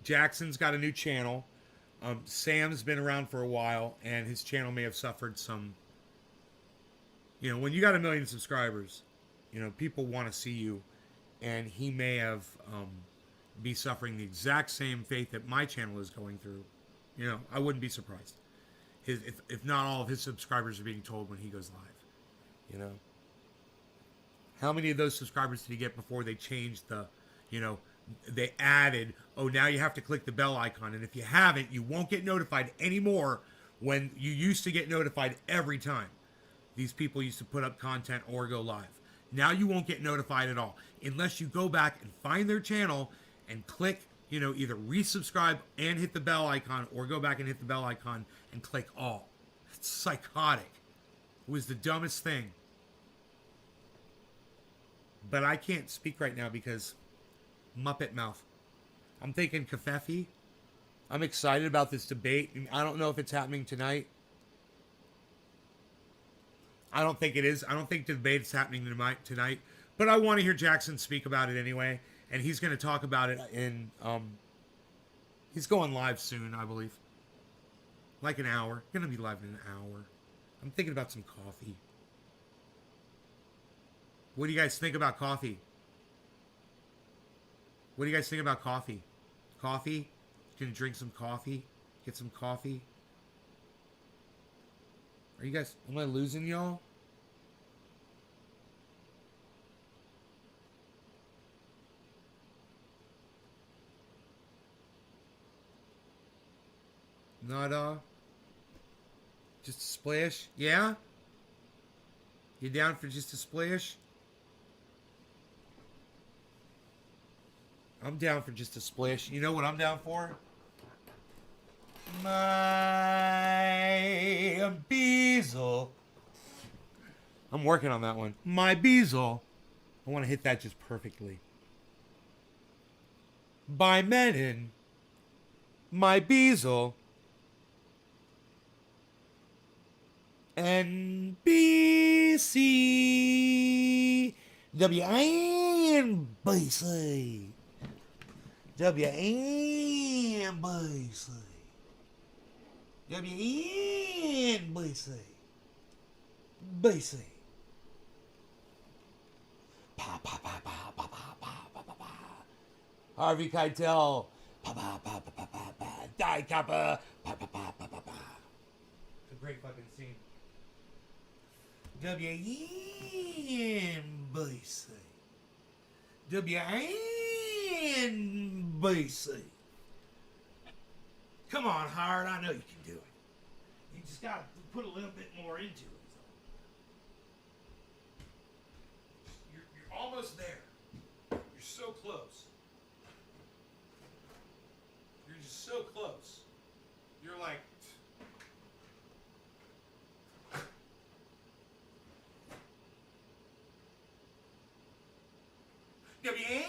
Jackson's got a new channel. Sam's been around for a while, and his channel may have suffered some... You know, when you got 1 million subscribers, you know, people want to see you, and he may have be suffering the exact same fate that my channel is going through. You know, I wouldn't be surprised. If not all of his subscribers are being told when he goes live. You know? How many of those subscribers did he get before they changed the, you know, they added, oh, now you have to click the bell icon. And if you haven't, you won't get notified anymore when you used to get notified every time these people used to put up content or go live. Now you won't get notified at all unless you go back and find their channel and click, you know, either resubscribe and hit the bell icon, or go back and hit the bell icon and click all. It's psychotic. It was the dumbest thing. But I can't speak right now because Muppet mouth. I'm thinking Kafefi. I'm excited about this debate. I don't know if it's happening tonight. I don't think it is. I don't think the debate is happening tonight. But I want to hear Jackson speak about it anyway. And he's going to talk about it in... he's going live soon, I believe. Like an hour. Going to be live in an hour. I'm thinking about some coffee. What do you guys think about coffee? What do you guys think about coffee? Coffee? Gonna drink some coffee? Get some coffee? Are you guys... Am I losing y'all? Not, just a splash? Yeah? You down for just a splash? I'm down for just a splash. You know what I'm down for? My Beazle. I'm working on that one. My Beazle. I want to hit that just perfectly. By Menon, my Beazle, NBC, WNBC, WNBC, WNBC, BC. Pa pa pa pa pa pa pa pa pa pa. Harvey Keitel. Pa pa pa pa pa pa pa. Die Kappa. Pa pa pa pa pa pa. It's a great fucking scene. WNBC. WNBC. Come on, Howard. I know you can do it. You just gotta put a little bit more into it. You're almost there. You're so close. You're just so close. You're like... WNBC.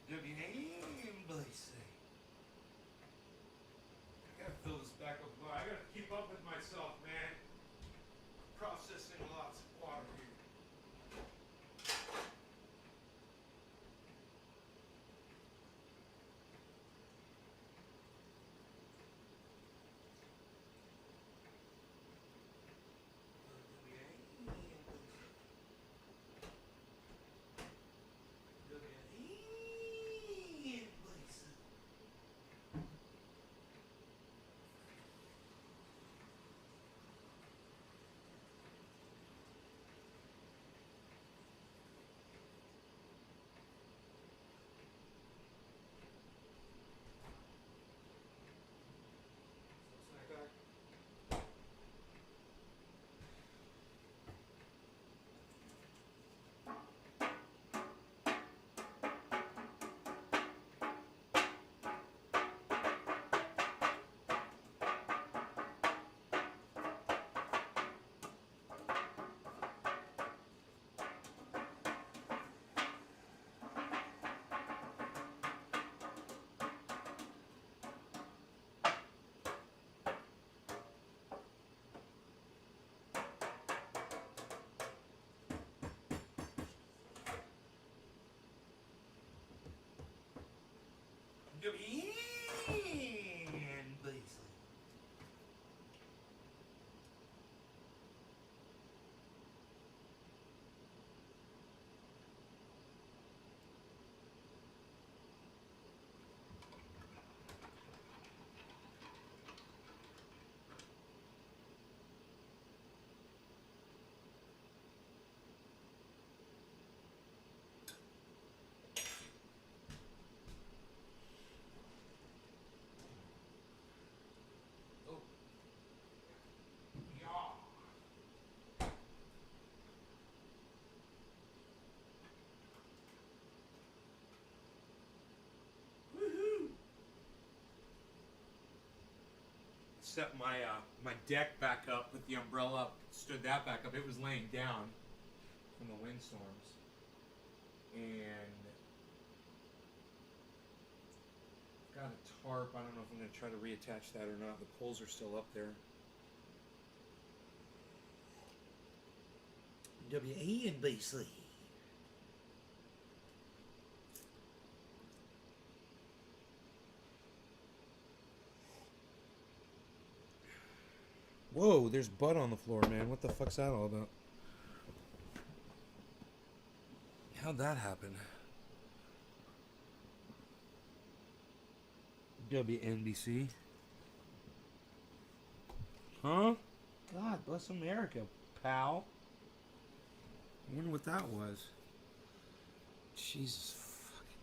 WNBC. I gotta fill this back up. I gotta keep up with myself, man. Processing lots of water here. WNBC. Set my deck back up, put the umbrella up, stood that back up. It was laying down from the windstorms, and got a tarp. I don't know if I'm going to try to reattach that or not. The poles are still up there. WNBC. Whoa, there's butt on the floor, man. What the fuck's that all about? How'd that happen? WNBC. Huh? God bless America, pal. I wonder what that was. Jesus fucking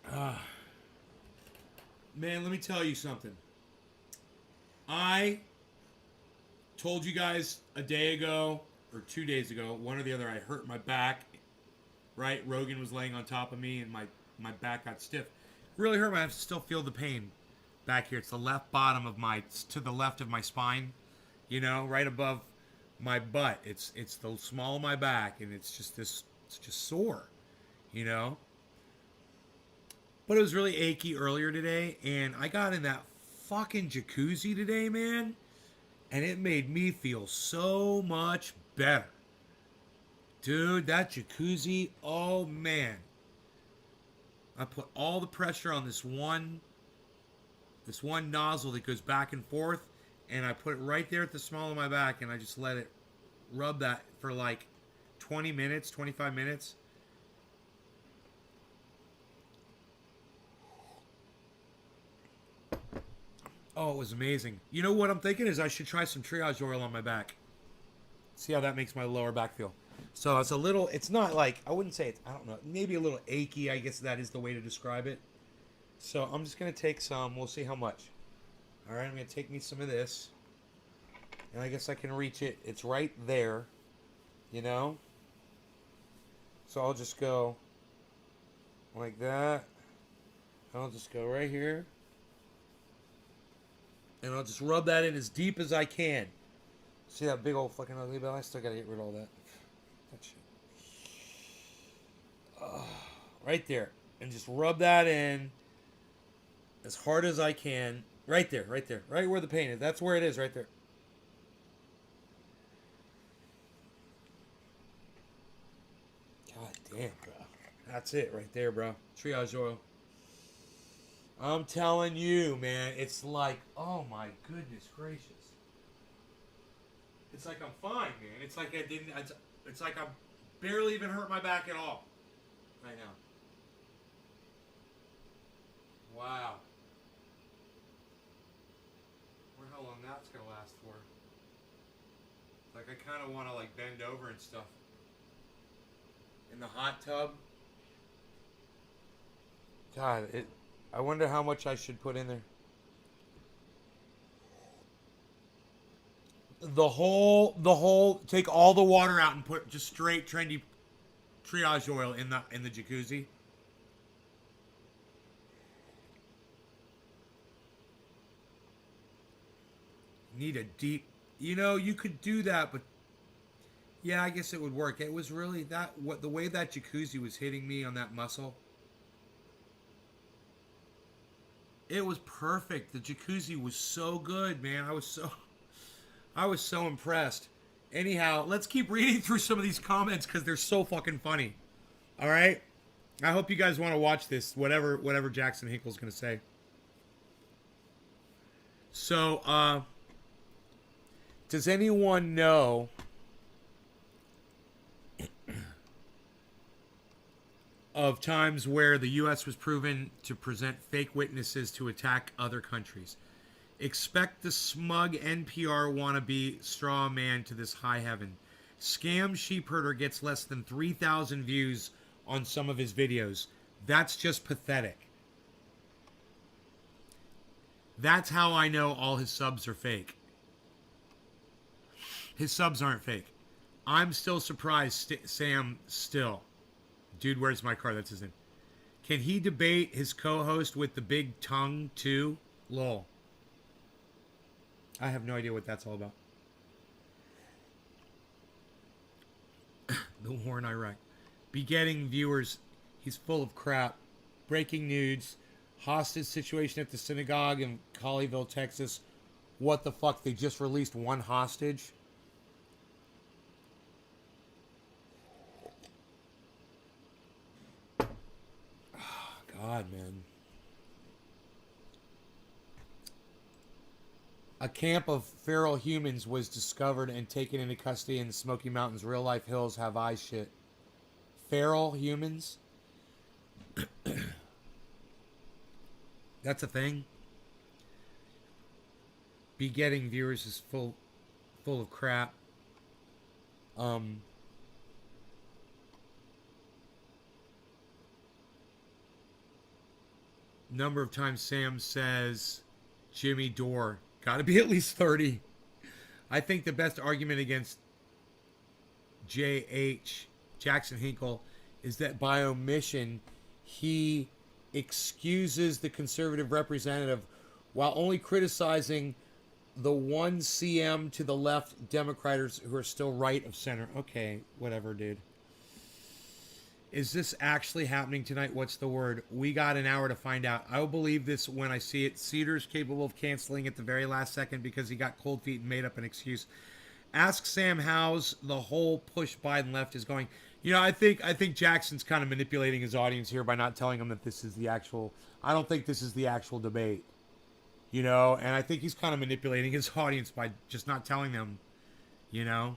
Christ. Man, let me tell you something. I told you guys a day ago or 2 days ago, one or the other, I hurt my back. Right? Rogan was laying on top of me and my back got stiff. Really hurt. I still feel the pain back here. It's the left bottom of to the left of my spine. You know, right above my butt. It's the small of my back, and it's just sore. You know. But it was really achy earlier today, and I got in that fucking jacuzzi today, man, and it made me feel so much better. Dude, that jacuzzi, oh man. I put all the pressure on this one nozzle that goes back and forth, and I put it right there at the small of my back, and I just let it rub that for like 20 minutes, 25 minutes. Oh, it was amazing. You know what I'm thinking is I should try some triage oil on my back. See how that makes my lower back feel. So it's not like, I wouldn't say it's, I don't know, maybe a little achy, I guess that is the way to describe it. So I'm just going to take some, we'll see how much. All right, I'm going to take me some of this. And I guess I can reach it. It's right there, you know? So I'll just go like that. I'll just go right here. And I'll just rub that in as deep as I can. See that big old fucking ugly bell? I still gotta get rid of all that. That shit. Right there. And just rub that in as hard as I can. Right there, right there. Right where the pain is. That's where it is, right there. God damn, bro. That's it right there, bro. Triage oil. I'm telling you, man, it's like, oh my goodness gracious. It's like I'm fine, man. It's like it's like I barely even hurt my back at all right now. Wow. I wonder how long that's gonna last for. Like I kind of want to like bend over and stuff. In the hot tub. God, I wonder how much I should put in there. The whole, take all the water out and put just straight trendy triage oil in the jacuzzi. Need a deep, you could do that, but yeah, I guess it would work. It was really the way that jacuzzi was hitting me on that muscle. It was perfect. The jacuzzi was so good, man. I was so impressed. Anyhow, let's keep reading through some of these comments because they're so fucking funny. All right? I hope you guys want to watch this, whatever Jackson Hinkle's going to say. So, does anyone know of times where the U.S. was proven to present fake witnesses to attack other countries? Expect the smug NPR wannabe straw man to this high heaven. Scam sheepherder gets less than 3,000 views on some of his videos. That's just pathetic. That's how I know all his subs are fake. His subs aren't fake. I'm still surprised Sam still. Dude, where's my car? That's his name. Can he debate his co-host with the big tongue too? Lol. I have no idea what that's all about. The war in Iraq. Begetting viewers. He's full of crap. Breaking news. Hostage situation at the synagogue in Colleyville, Texas. What the fuck? They just released one hostage? God, man. A camp of feral humans was discovered and taken into custody in the Smoky Mountains. Real life hills have eyes shit. Feral humans? That's a thing? Begetting viewers is full of crap. Number of times Sam says Jimmy Dore. Got to be at least 30. I think the best argument against J.H. Jackson Hinkle is that by omission, he excuses the conservative representative while only criticizing the one CM to the left Democrats who are still right of center. Okay, whatever, dude. Is this actually happening tonight? What's the word? We got an hour to find out. I will believe this when I see it. Cedar's capable of canceling at the very last second because he got cold feet and made up an excuse. Ask Sam how's the whole push Biden left is going. You know, I think Jackson's kind of manipulating his audience here by not telling them that this is the actual. I don't think this is the actual debate. You know, and I think he's kind of manipulating his audience by just not telling them. You know.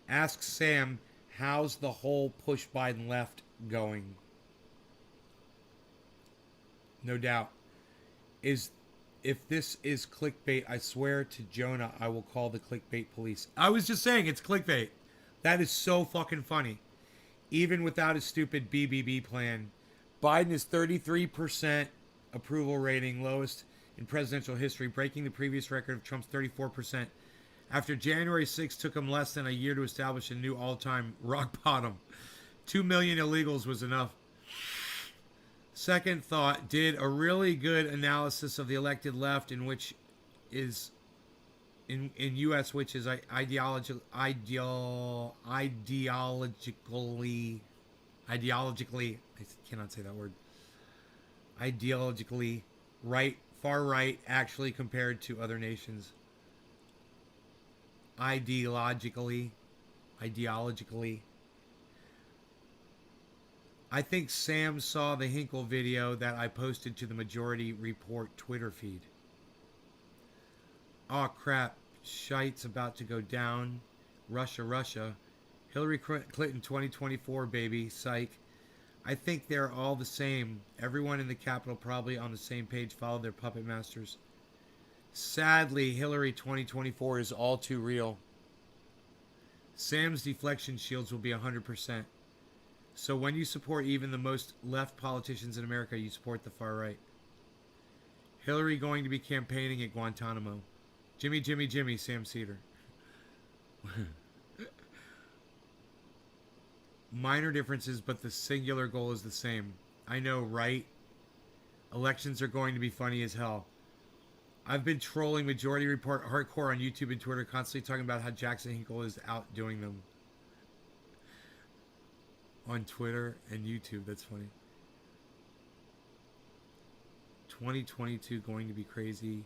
Ask Sam how's the whole push Biden left going. No doubt. If this is clickbait, I swear to Jonah, I will call the clickbait police. I was just saying, it's clickbait. That is so fucking funny. Even without his stupid BBB plan. Biden is 33% approval rating, lowest in presidential history, breaking the previous record of Trump's 34%. After January 6th took him less than a year to establish a new all-time rock bottom. 2 million illegals was enough. Second thought, did a really good analysis of the elected left in which is in US which is ideologically I cannot say that word. Ideologically right, far right actually compared to other nations. Ideologically. I think Sam saw the Hinkle video that I posted to the Majority Report Twitter feed. Aw, crap. Shite's about to go down. Russia. Hillary Clinton 2024, baby. Psych. I think they're all the same. Everyone in the Capitol probably on the same page followed their puppet masters. Sadly, Hillary 2024 is all too real. Sam's deflection shields will be 100%. So when you support even the most left politicians in America, you support the far right. Hillary going to be campaigning at Guantanamo. Jimmy, Sam Cedar. Minor differences, but the singular goal is the same. I know, right? Elections are going to be funny as hell. I've been trolling Majority Report hardcore on YouTube and Twitter, constantly talking about how Jackson Hinkle is outdoing them. On Twitter and YouTube, that's funny. 2022 going to be crazy.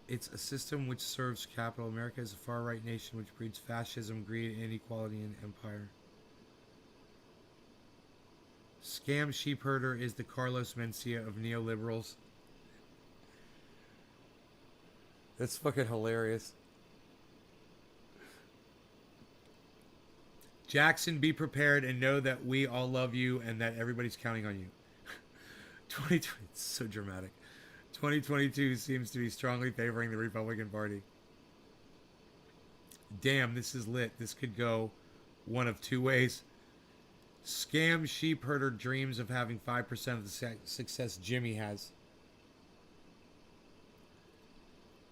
It's a system which serves capital. America is a far-right nation which breeds fascism, greed, inequality, and empire. Scam sheepherder is the Carlos Mencia of neoliberals. That's fucking hilarious. Jackson, be prepared and know that we all love you and that everybody's counting on you. 2020, it's so dramatic. 2022 seems to be strongly favoring the Republican Party. Damn, this is lit. This could go one of two ways. Scam sheepherder dreams of having 5% of the success Jimmy has.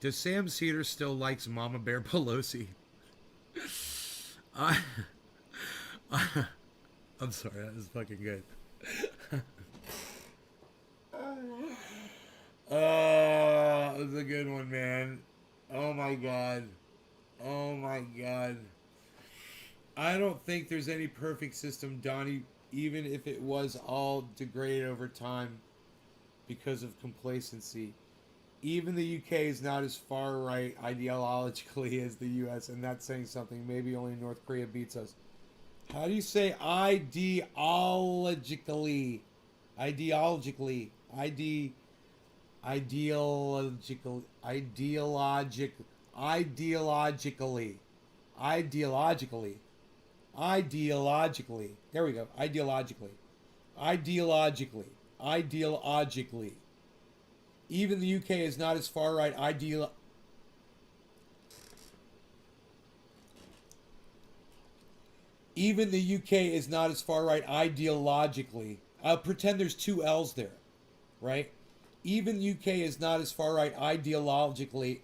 Does Sam Cedar still likes Mama Bear Pelosi? I'm sorry, that was fucking good. Oh, that was a good one, man. Oh my god. Oh my god. I don't think there's any perfect system, Donnie, even if it was all degraded over time because of complacency. Even the UK is not as far right ideologically as the US, and that's saying something. Maybe only North Korea beats us. How do you say ideologically? Ideologically. There we go. Ideologically. Even the UK is not as far right Even the UK is not as far right ideologically. I'll pretend there's two L's there, right? Even the UK is not as far right ideologically.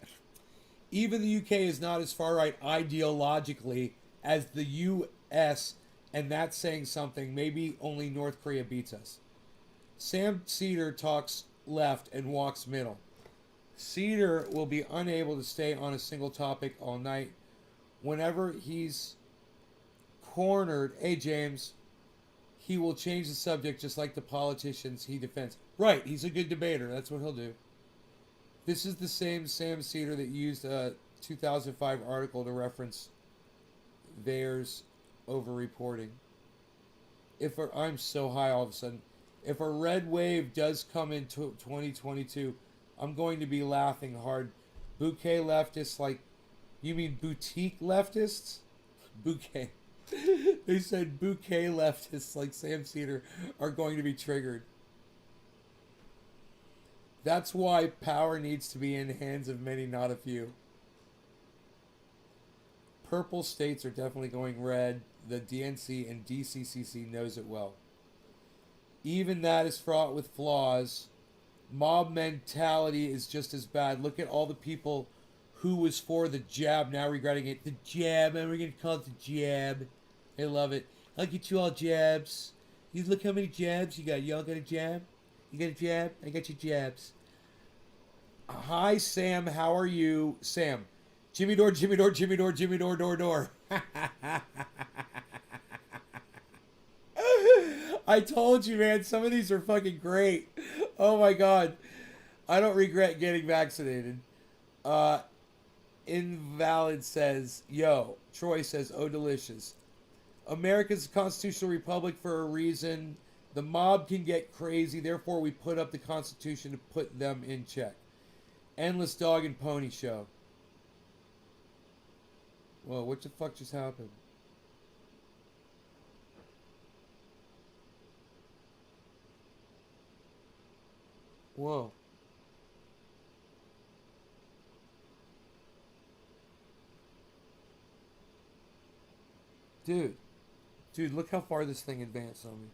Even the UK is not as far right ideologically as the US, and that's saying something. Maybe only North Korea beats us. Sam Cedar talks left and walks middle. Cedar will be unable to stay on a single topic all night. Whenever he's cornered, hey James, he will change the subject just like the politicians he defends. Right, he's a good debater. That's what he'll do. This is the same Sam Cedar that used a 2005 article to reference theirs over-reporting. I'm so high all of a sudden. If a red wave does come into 2022, I'm going to be laughing hard. Bouquet leftists like... You mean boutique leftists? Bouquet. They said bouquet leftists like Sam Cedar are going to be triggered. That's why power needs to be in the hands of many, not a few. Purple states are definitely going red. The DNC and DCCC knows it well. Even that is fraught with flaws. Mob mentality is just as bad. Look at all the people who was for the jab now regretting it. The jab, and we're going to call it the jab. I love it. I'll get you all jabs. You look how many jabs you got. Y'all got a jab? You got a jab? I got your jabs. Hi, Sam. How are you? Sam. Jimmy Door, Jimmy Door, Jimmy Door, Jimmy Door, door, door. I told you, man. Some of these are fucking great. Oh, my God. I don't regret getting vaccinated. Invalid says, yo. Troy says, oh, delicious. America's a constitutional republic for a reason. The mob can get crazy. Therefore, we put up the Constitution to put them in check. Endless dog and pony show. Whoa, what the fuck just happened? Whoa. Dude, look how far this thing advanced on me.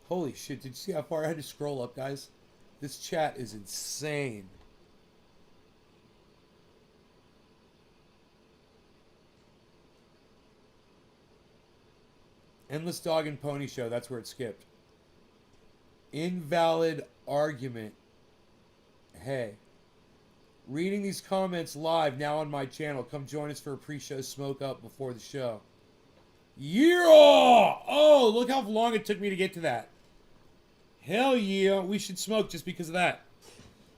Holy shit, did you see how far I had to scroll up, guys? This chat is insane. Endless dog and pony show, that's where it skipped. Invalid argument. Hey. Reading these comments live now on my channel. Come join us for a pre-show smoke up before the show. Yeah! Oh, look how long it took me to get to that. Hell yeah, we should smoke just because of that.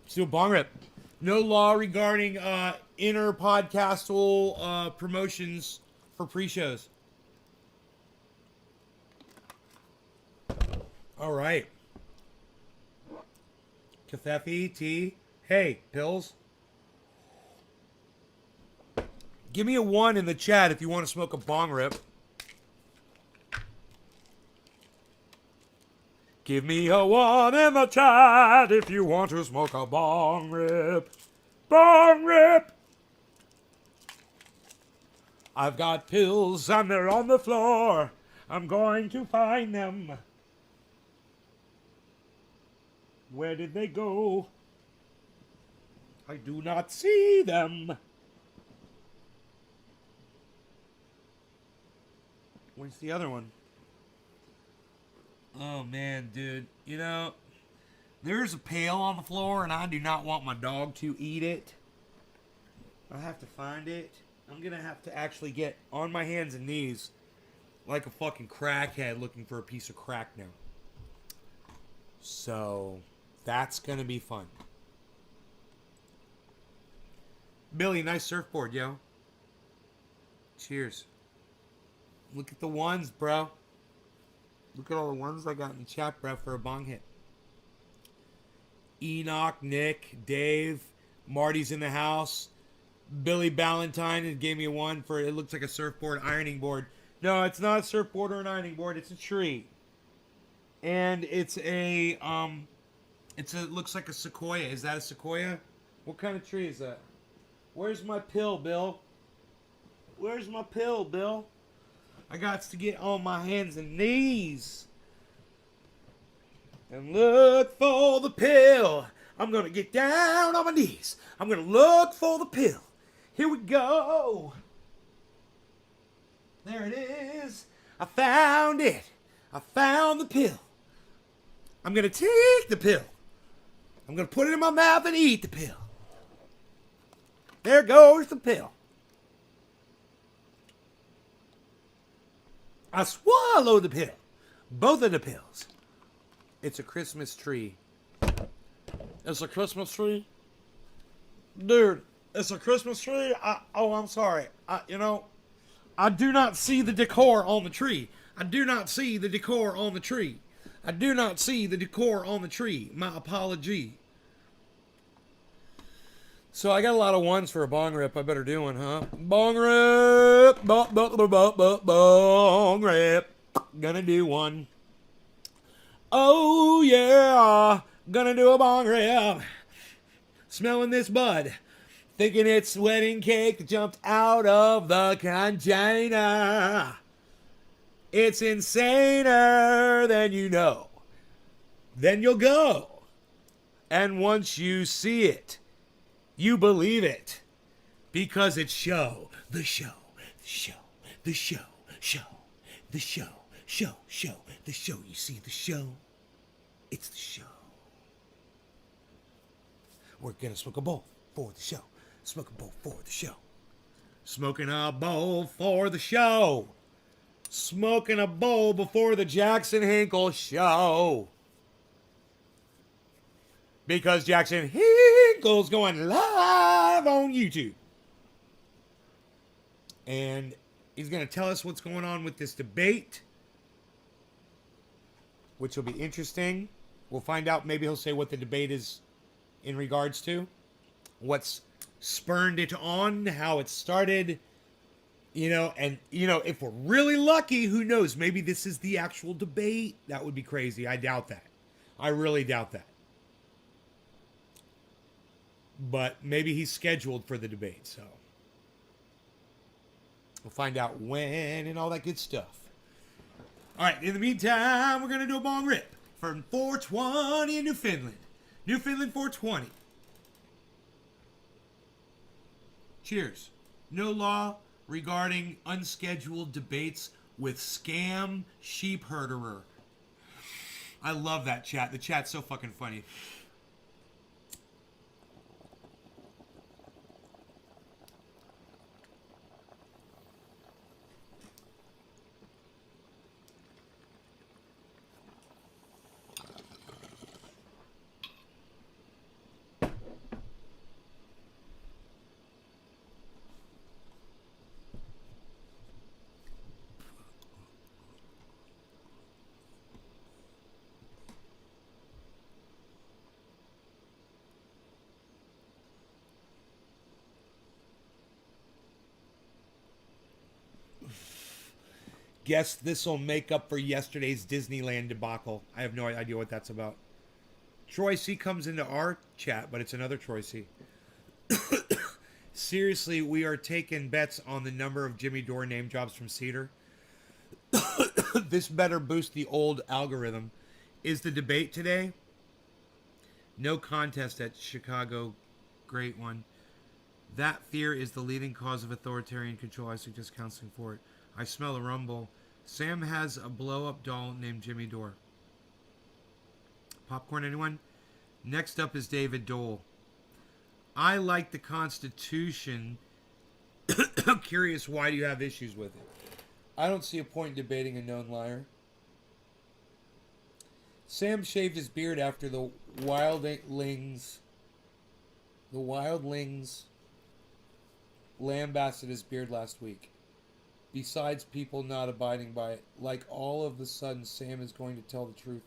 Let's do a bong rip. No law regarding inner podcastal promotions for pre-shows. All right. Cafefe, tea. Hey, pills. Give me a 1 in the chat if you want to smoke a bong rip. Give me a 1 in the chat if you want to smoke a bong rip. Bong rip! I've got pills and they're on the floor. I'm going to find them. Where did they go? I do not see them. Where's the other one? Oh, man, dude. You know, there's a pail on the floor, and I do not want my dog to eat it. I have to find it. I'm going to have to actually get on my hands and knees like a fucking crackhead looking for a piece of crack now. So, that's going to be fun. Billy, nice surfboard, yo. Cheers. Look at the ones, bro. Look at all the ones I got in the chat, bro, for a bong hit. Enoch, Nick, Dave, Marty's in the house. Billy Ballantyne gave me a 1 for, it looks like a surfboard, ironing board. No, it's not a surfboard or an ironing board. It's a tree. And it's a, it looks like a sequoia. Is that a sequoia? What kind of tree is that? Where's my pill, Bill? Where's my pill, Bill? I got to get on my hands and knees and look for the pill. I'm going to get down on my knees. I'm going to look for the pill. Here we go. There it is. I found it. I found the pill. I'm going to take the pill. I'm going to put it in my mouth and eat the pill. There goes the pill. I swallowed the pill. Both of the pills. It's a Christmas tree. It's a Christmas tree? Dude, it's a Christmas tree? I'm sorry. I do not see the decor on the tree. I do not see the decor on the tree. I do not see the decor on the tree. My apology. So I got a lot of ones for a bong rip. I better do one, huh? Bong rip. Bong rip. Gonna do one. Oh yeah. Gonna do a bong rip. Smelling this bud. Thinking it's wedding cake that jumped out of the container. It's insaner than you know. Then you'll go. And once you see it, you believe it. Because it's show. The show. The show. The show. Show. The show. Show. Show. The show. You see the show? It's the show. We're gonna smoke a bowl for the show. Smoke a bowl for the show. Smoking a bowl for the show. Smoking a bowl before the Jackson Hinkle show. Because Jackson Hinkle's going live on YouTube. And he's going to tell us what's going on with this debate, which will be interesting. We'll find out. Maybe he'll say what the debate is in regards to, what's spurned it on, how it started, and if we're really lucky, who knows? Maybe this is the actual debate. That would be crazy. I doubt that. I really doubt that. But maybe he's scheduled for the debate, so we'll find out when and all that good stuff. All right, in the meantime, we're going to do a bong rip from 420 in Newfoundland. Newfoundland 420. Cheers. No law regarding unscheduled debates with scam sheep herderer. I love that chat. The chat's so fucking funny. Guess this will make up for yesterday's Disneyland debacle. I have no idea what that's about. Troy C comes into our chat, but it's another Troy C. Seriously, we are taking bets on the number of Jimmy Dore name drops from Cedar. This better boost the old algorithm. Is the debate today? No contest at Chicago. Great one. That fear is the leading cause of authoritarian control. I suggest counseling for it. I smell a rumble. Sam has a blow-up doll named Jimmy Dore. Popcorn, anyone? Next up is David Dole. I like the Constitution. I'm curious, why do you have issues with it? I don't see a point in debating a known liar. Sam shaved his beard after the wildlings lambasted his beard last week. Besides people not abiding by it, like all of a sudden Sam is going to tell the truth.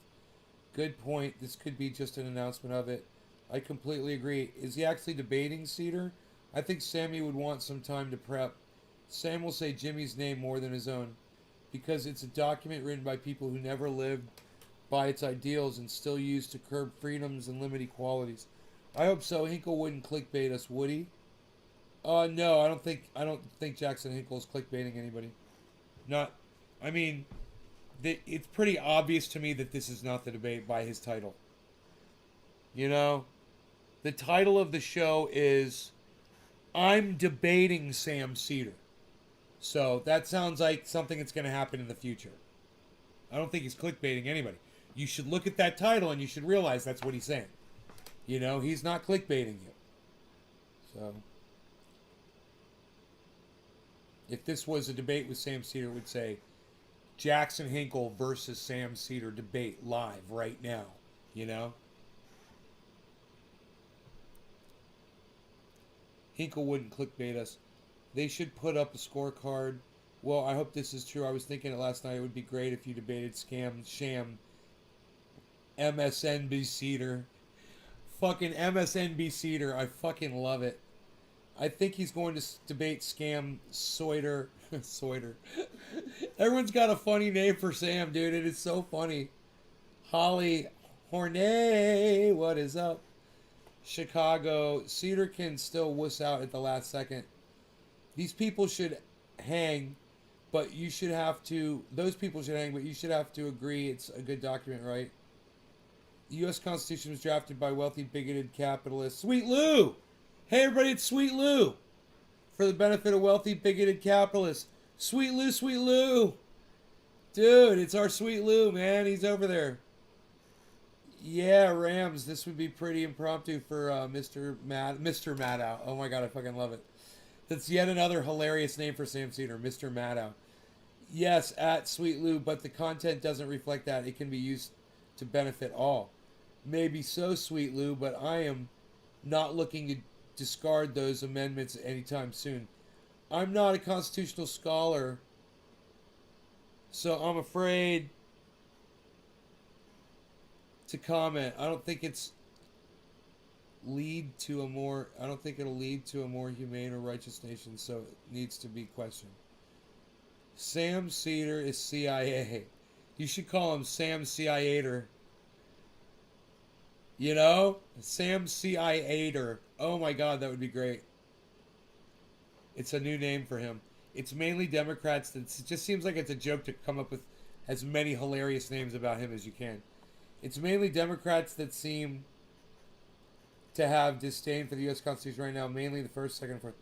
Good point. This could be just an announcement of it. I completely agree. Is he actually debating Cedar? I think Sammy would want some time to prep. Sam will say Jimmy's name more than his own. because it's a document written by people who never lived by its ideals and still used to curb freedoms and limit equalities. I hope so. Hinkle wouldn't clickbait us, would he? No, I don't think Jackson Hinkle is clickbaiting anybody. Not, I mean, it's pretty obvious to me that this is not the debate by his title. You know, the title of the show is "I'm debating Sam Cedar," so that sounds like something that's going to happen in the future. I don't think he's clickbaiting anybody. You should look at that title and you should realize that's what he's saying. You know, he's not clickbaiting you. So, if this was a debate with Sam Cedar, it would say Jackson Hinkle versus Sam Cedar debate live right now. You know? Hinkle wouldn't clickbait us. They should put up a scorecard. Well, I hope this is true. I was thinking it last night. It would be great if you debated Sham MSNB Cedar. Fucking MSNB Cedar. I fucking love it. I think he's going to debate Scam Soiter. Soiter. Everyone's got a funny name for Sam, dude. It is so funny. Holly Horney. What is up? Chicago. Cedar can still wuss out at the last second. These people should hang, but you should have to... Those people should hang, but you should have to agree it's a good document, right? The U.S. Constitution was drafted by wealthy, bigoted capitalists. Sweet Lou! Hey, everybody, it's Sweet Lou. For the benefit of wealthy, bigoted capitalists. Sweet Lou, Sweet Lou! Dude, it's our Sweet Lou, man. He's over there. Yeah, Rams. This would be pretty impromptu for Mr. Maddow. Oh my god, I fucking love it. That's yet another hilarious name for Sam Cedar, Mr. Maddow. Yes, at Sweet Lou, but the content doesn't reflect that. It can be used to benefit all. Maybe so, Sweet Lou, but I am not looking to discard those amendments anytime soon. I'm not a constitutional scholar, so I'm afraid to comment. I don't think it'll lead to a more humane or righteous nation, so it needs to be questioned. Sam Cedar is CIA. You should call him Sam CIA-ter. You know? Sam CIA-ter. Oh my god, that would be great. It's a new name for him. It's mainly Democrats. It just seems like it's a joke to come up with as many hilarious names about him as you can. It's mainly Democrats that seem to have disdain for the U.S. Constitution right now, mainly the first, second, and fourth.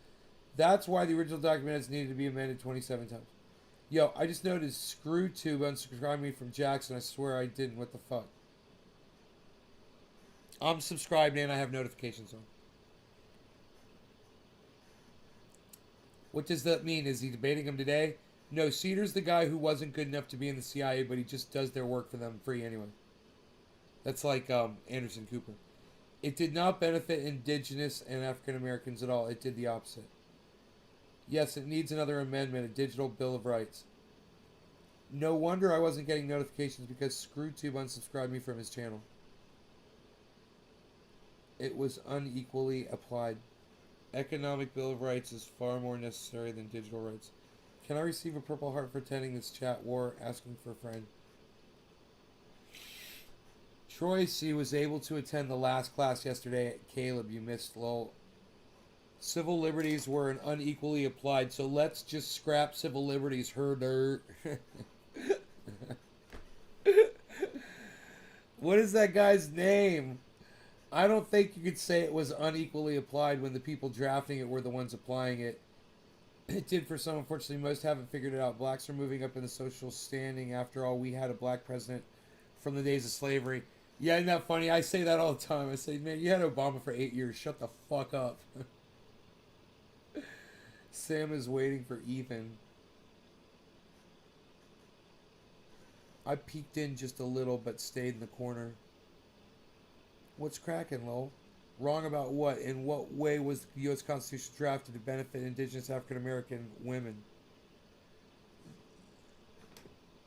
That's why the original document has needed to be amended 27 times. Yo, I just noticed ScrewTube unsubscribed me from Jackson. I swear I didn't. What the fuck? I'm subscribed and I have notifications on. What does that mean? Is he debating him today? No, Cedar's the guy who wasn't good enough to be in the CIA, but he just does their work for them free anyway. That's like Anderson Cooper. It did not benefit indigenous and African Americans at all. It did the opposite. Yes, it needs another amendment, a digital Bill of Rights. No wonder I wasn't getting notifications because ScrewTube unsubscribed me from his channel. It was unequally applied. Economic Bill of Rights is far more necessary than digital rights. Can I receive a Purple Heart for attending this chat war? Asking for a friend. Troy C. was able to attend the last class yesterday. Caleb, you missed, lol. Civil liberties were unequally applied, so let's just scrap civil liberties, herder. What is that guy's name? I don't think you could say it was unequally applied when the people drafting it were the ones applying it. It did for some. Unfortunately, most haven't figured it out. Blacks are moving up in the social standing. After all, we had a black president from the days of slavery. Yeah, isn't that funny? I say that all the time. I say, man, you had Obama for 8 years. Shut the fuck up. Sam is waiting for Ethan. I peeked in just a little, but stayed in the corner. What's cracking, lol? Wrong about what? In what way was the U.S. Constitution drafted to benefit indigenous African American women?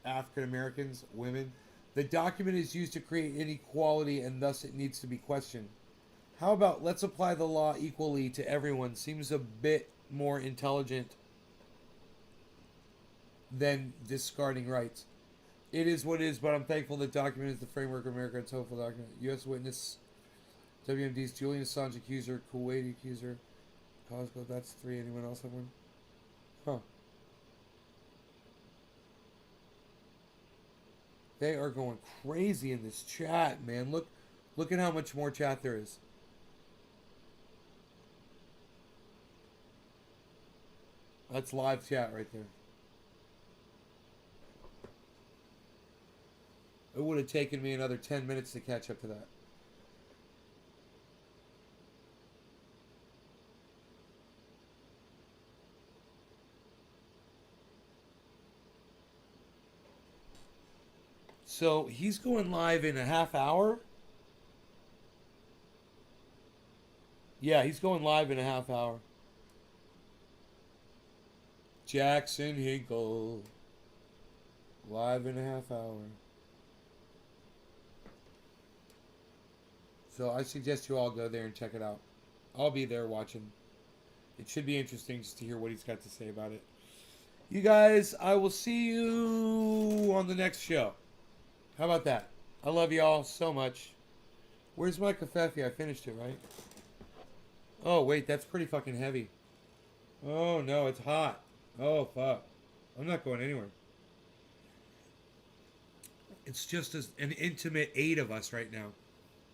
African Americans, women? The document is used to create inequality and thus it needs to be questioned. How about let's apply the law equally to everyone? Seems a bit more intelligent. than discarding rights. It is what it is, but I'm thankful the document is the framework of America. It's a hopeful document. U.S. witness, WMD's Julian Assange accuser, Kuwaiti accuser, Cosgrove. That's 3. Anyone else have one? Huh. They are going crazy in this chat, man. Look at how much more chat there is. That's live chat right there. It would have taken me another 10 minutes to catch up to that. So he's going live in a half hour? Yeah, he's going live in a half hour. Jackson Hinkle. Live in a half hour. So I suggest you all go there and check it out. I'll be there watching. It should be interesting just to hear what he's got to say about it. You guys, I will see you on the next show. How about that? I love y'all so much. Where's my covfefe? I finished it, right? Oh, wait, that's pretty fucking heavy. Oh, no, it's hot. Oh, fuck. I'm not going anywhere. It's just an intimate 8 of us right now.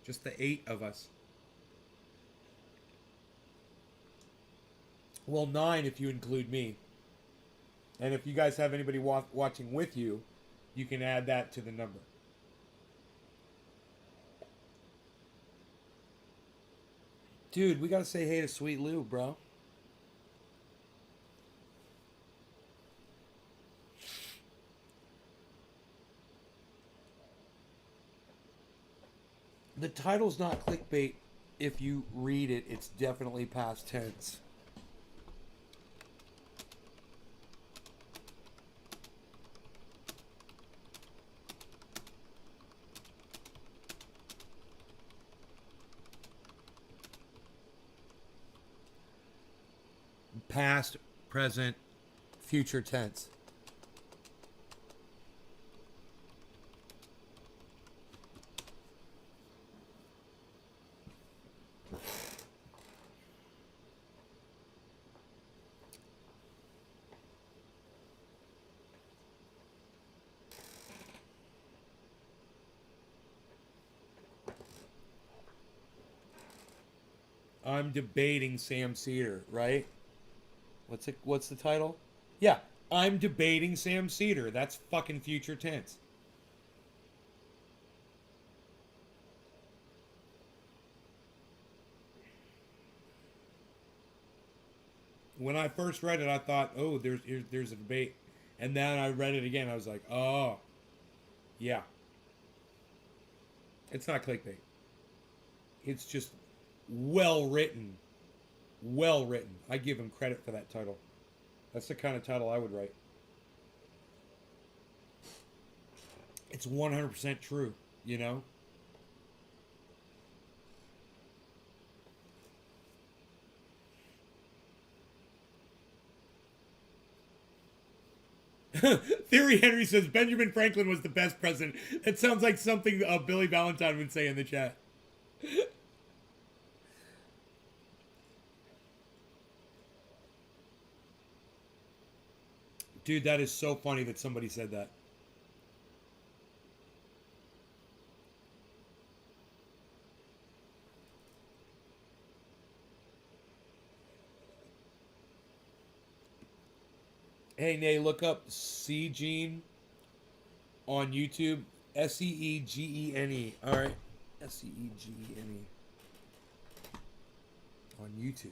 Just the 8 of us. Well, 9 if you include me. And if you guys have anybody watching with you, you can add that to the number. Dude, we gotta say hey to Sweet Lou, bro. The title's not clickbait. If you read it, it's definitely past tense. Past, present, future tense. I'm debating Sam Cedar, right? What's the title? Yeah, I'm debating Sam Cedar. That's fucking future tense. When I first read it, I thought, oh, there's a debate. And then I read it again. I was like, oh, yeah. It's not clickbait. It's just well written. Well written. I give him credit for that title. That's the kind of title I would write. It's 100% true, you know? Theory Henry says Benjamin Franklin was the best president. That sounds like something Billy Valentine would say in the chat. Dude, that is so funny that somebody said that. Hey, Nay, look up Seegene on YouTube. Seegene. All right. Seegene. On YouTube.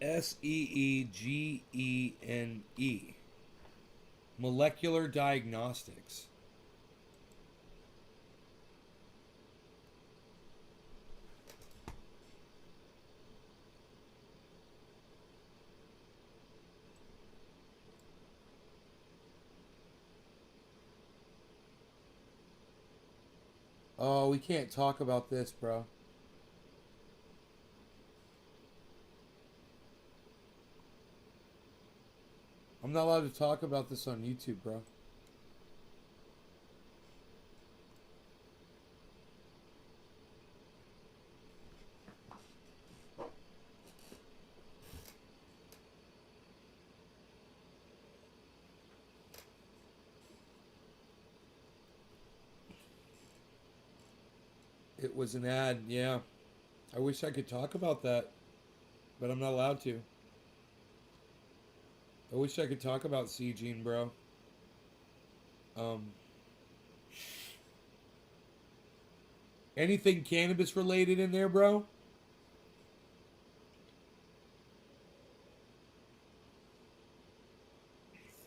Seegene. Molecular diagnostics. Oh, we can't talk about this, bro. I'm not allowed to talk about this on YouTube, bro. It was an ad, yeah. I wish I could talk about that, but I'm not allowed to. I wish I could talk about C-Gene, bro. Anything cannabis related in there, bro?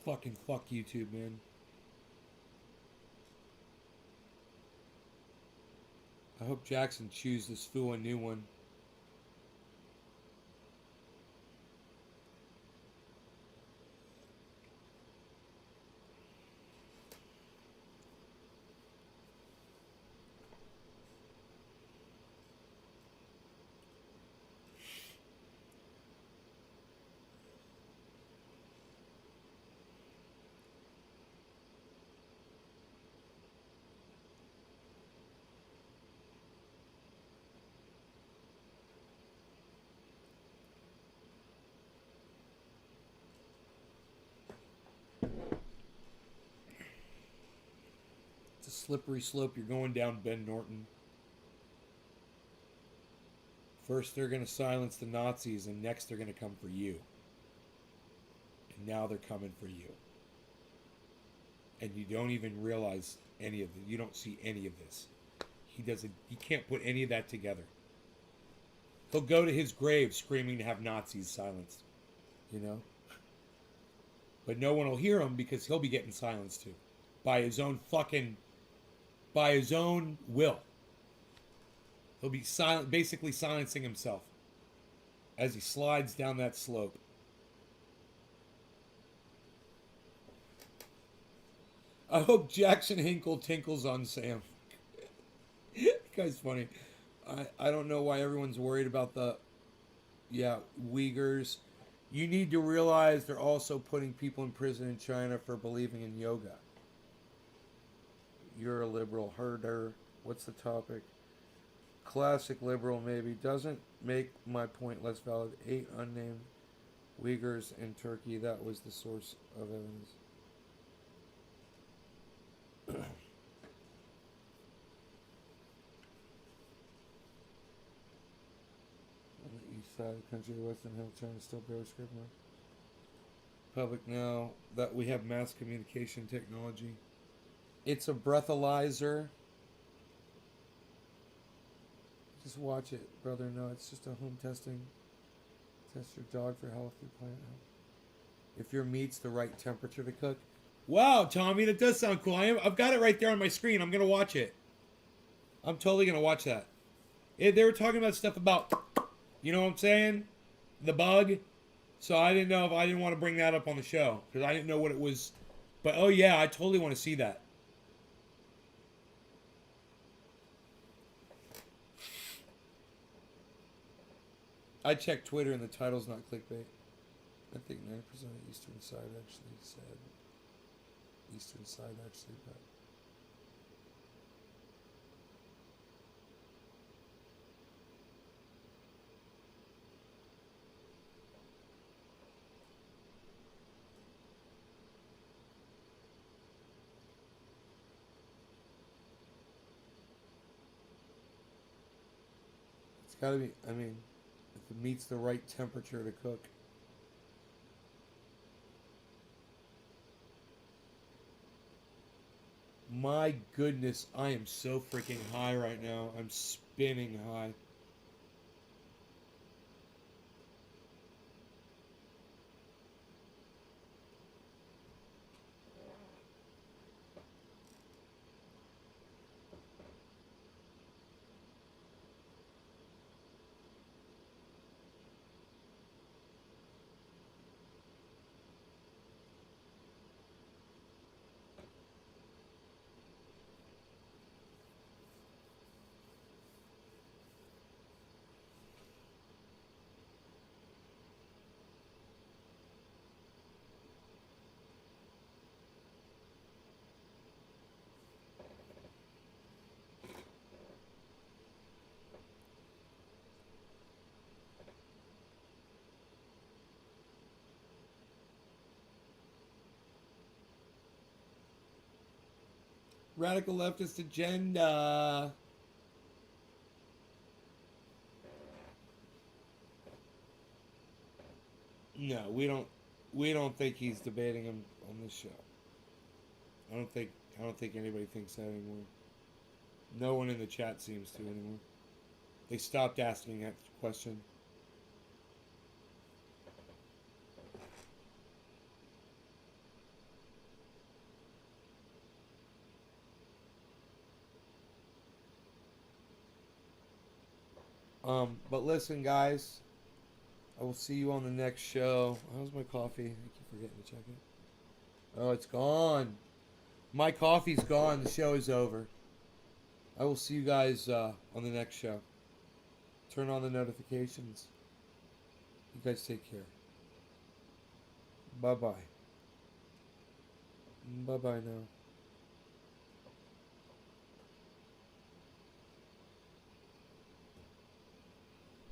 Fucking fuck YouTube, man. I hope Jackson chews this fool a new one. It's a slippery slope you're going down, Ben Norton. First they're going to silence the Nazis, and next they're going to come for you. And now they're coming for you. And you don't even realize any of it. You don't see any of this. He doesn't. You can't put any of that together. He'll go to his grave screaming to have Nazis silenced. You know? But no one will hear him because he'll be getting silenced too. By his own will. He'll be silent, basically silencing himself as he slides down that slope. I hope Jackson Hinkle tinkles on Sam. That guy's funny. I don't know why everyone's worried about the Uyghurs. You need to realize they're also putting people in prison in China for believing in yoga. You're a liberal herder. What's the topic? Classic liberal, maybe. Doesn't make my point less valid. 8 unnamed Uyghurs in Turkey. That was the source of evidence. On the east side of the country, Western Hill, China still bears script mark. Public now that we have mass communication technology. It's a breathalyzer. Just watch it, brother. No, it's just a home testing. Test your dog for health, your plant health. If your meat's the right temperature to cook. Wow, Tommy, that does sound cool. I've got it right there on my screen. I'm going to watch it. I'm totally going to watch that. They were talking about stuff about, you know what I'm saying? The bug. So I didn't know if I didn't want to bring that up on the show. Because I didn't know what it was. But, oh yeah, I totally want to see that. I checked Twitter and the title's not clickbait. I think 9% of Eastern Side actually said. Eastern Side actually, but. It's gotta be, I mean, if it meets the right temperature to cook. My goodness, I am so freaking high right now. I'm spinning high. Radical leftist agenda. No, we don't. We don't think he's debating him on this show. I don't think anybody thinks that anymore. No one in the chat seems to anymore. They stopped asking that question. But listen, guys. I will see you on the next show. How's my coffee? I keep forgetting to check it. Oh, it's gone. My coffee's gone. The show is over. I will see you guys on the next show. Turn on the notifications. You guys take care. Bye-bye. Bye-bye now.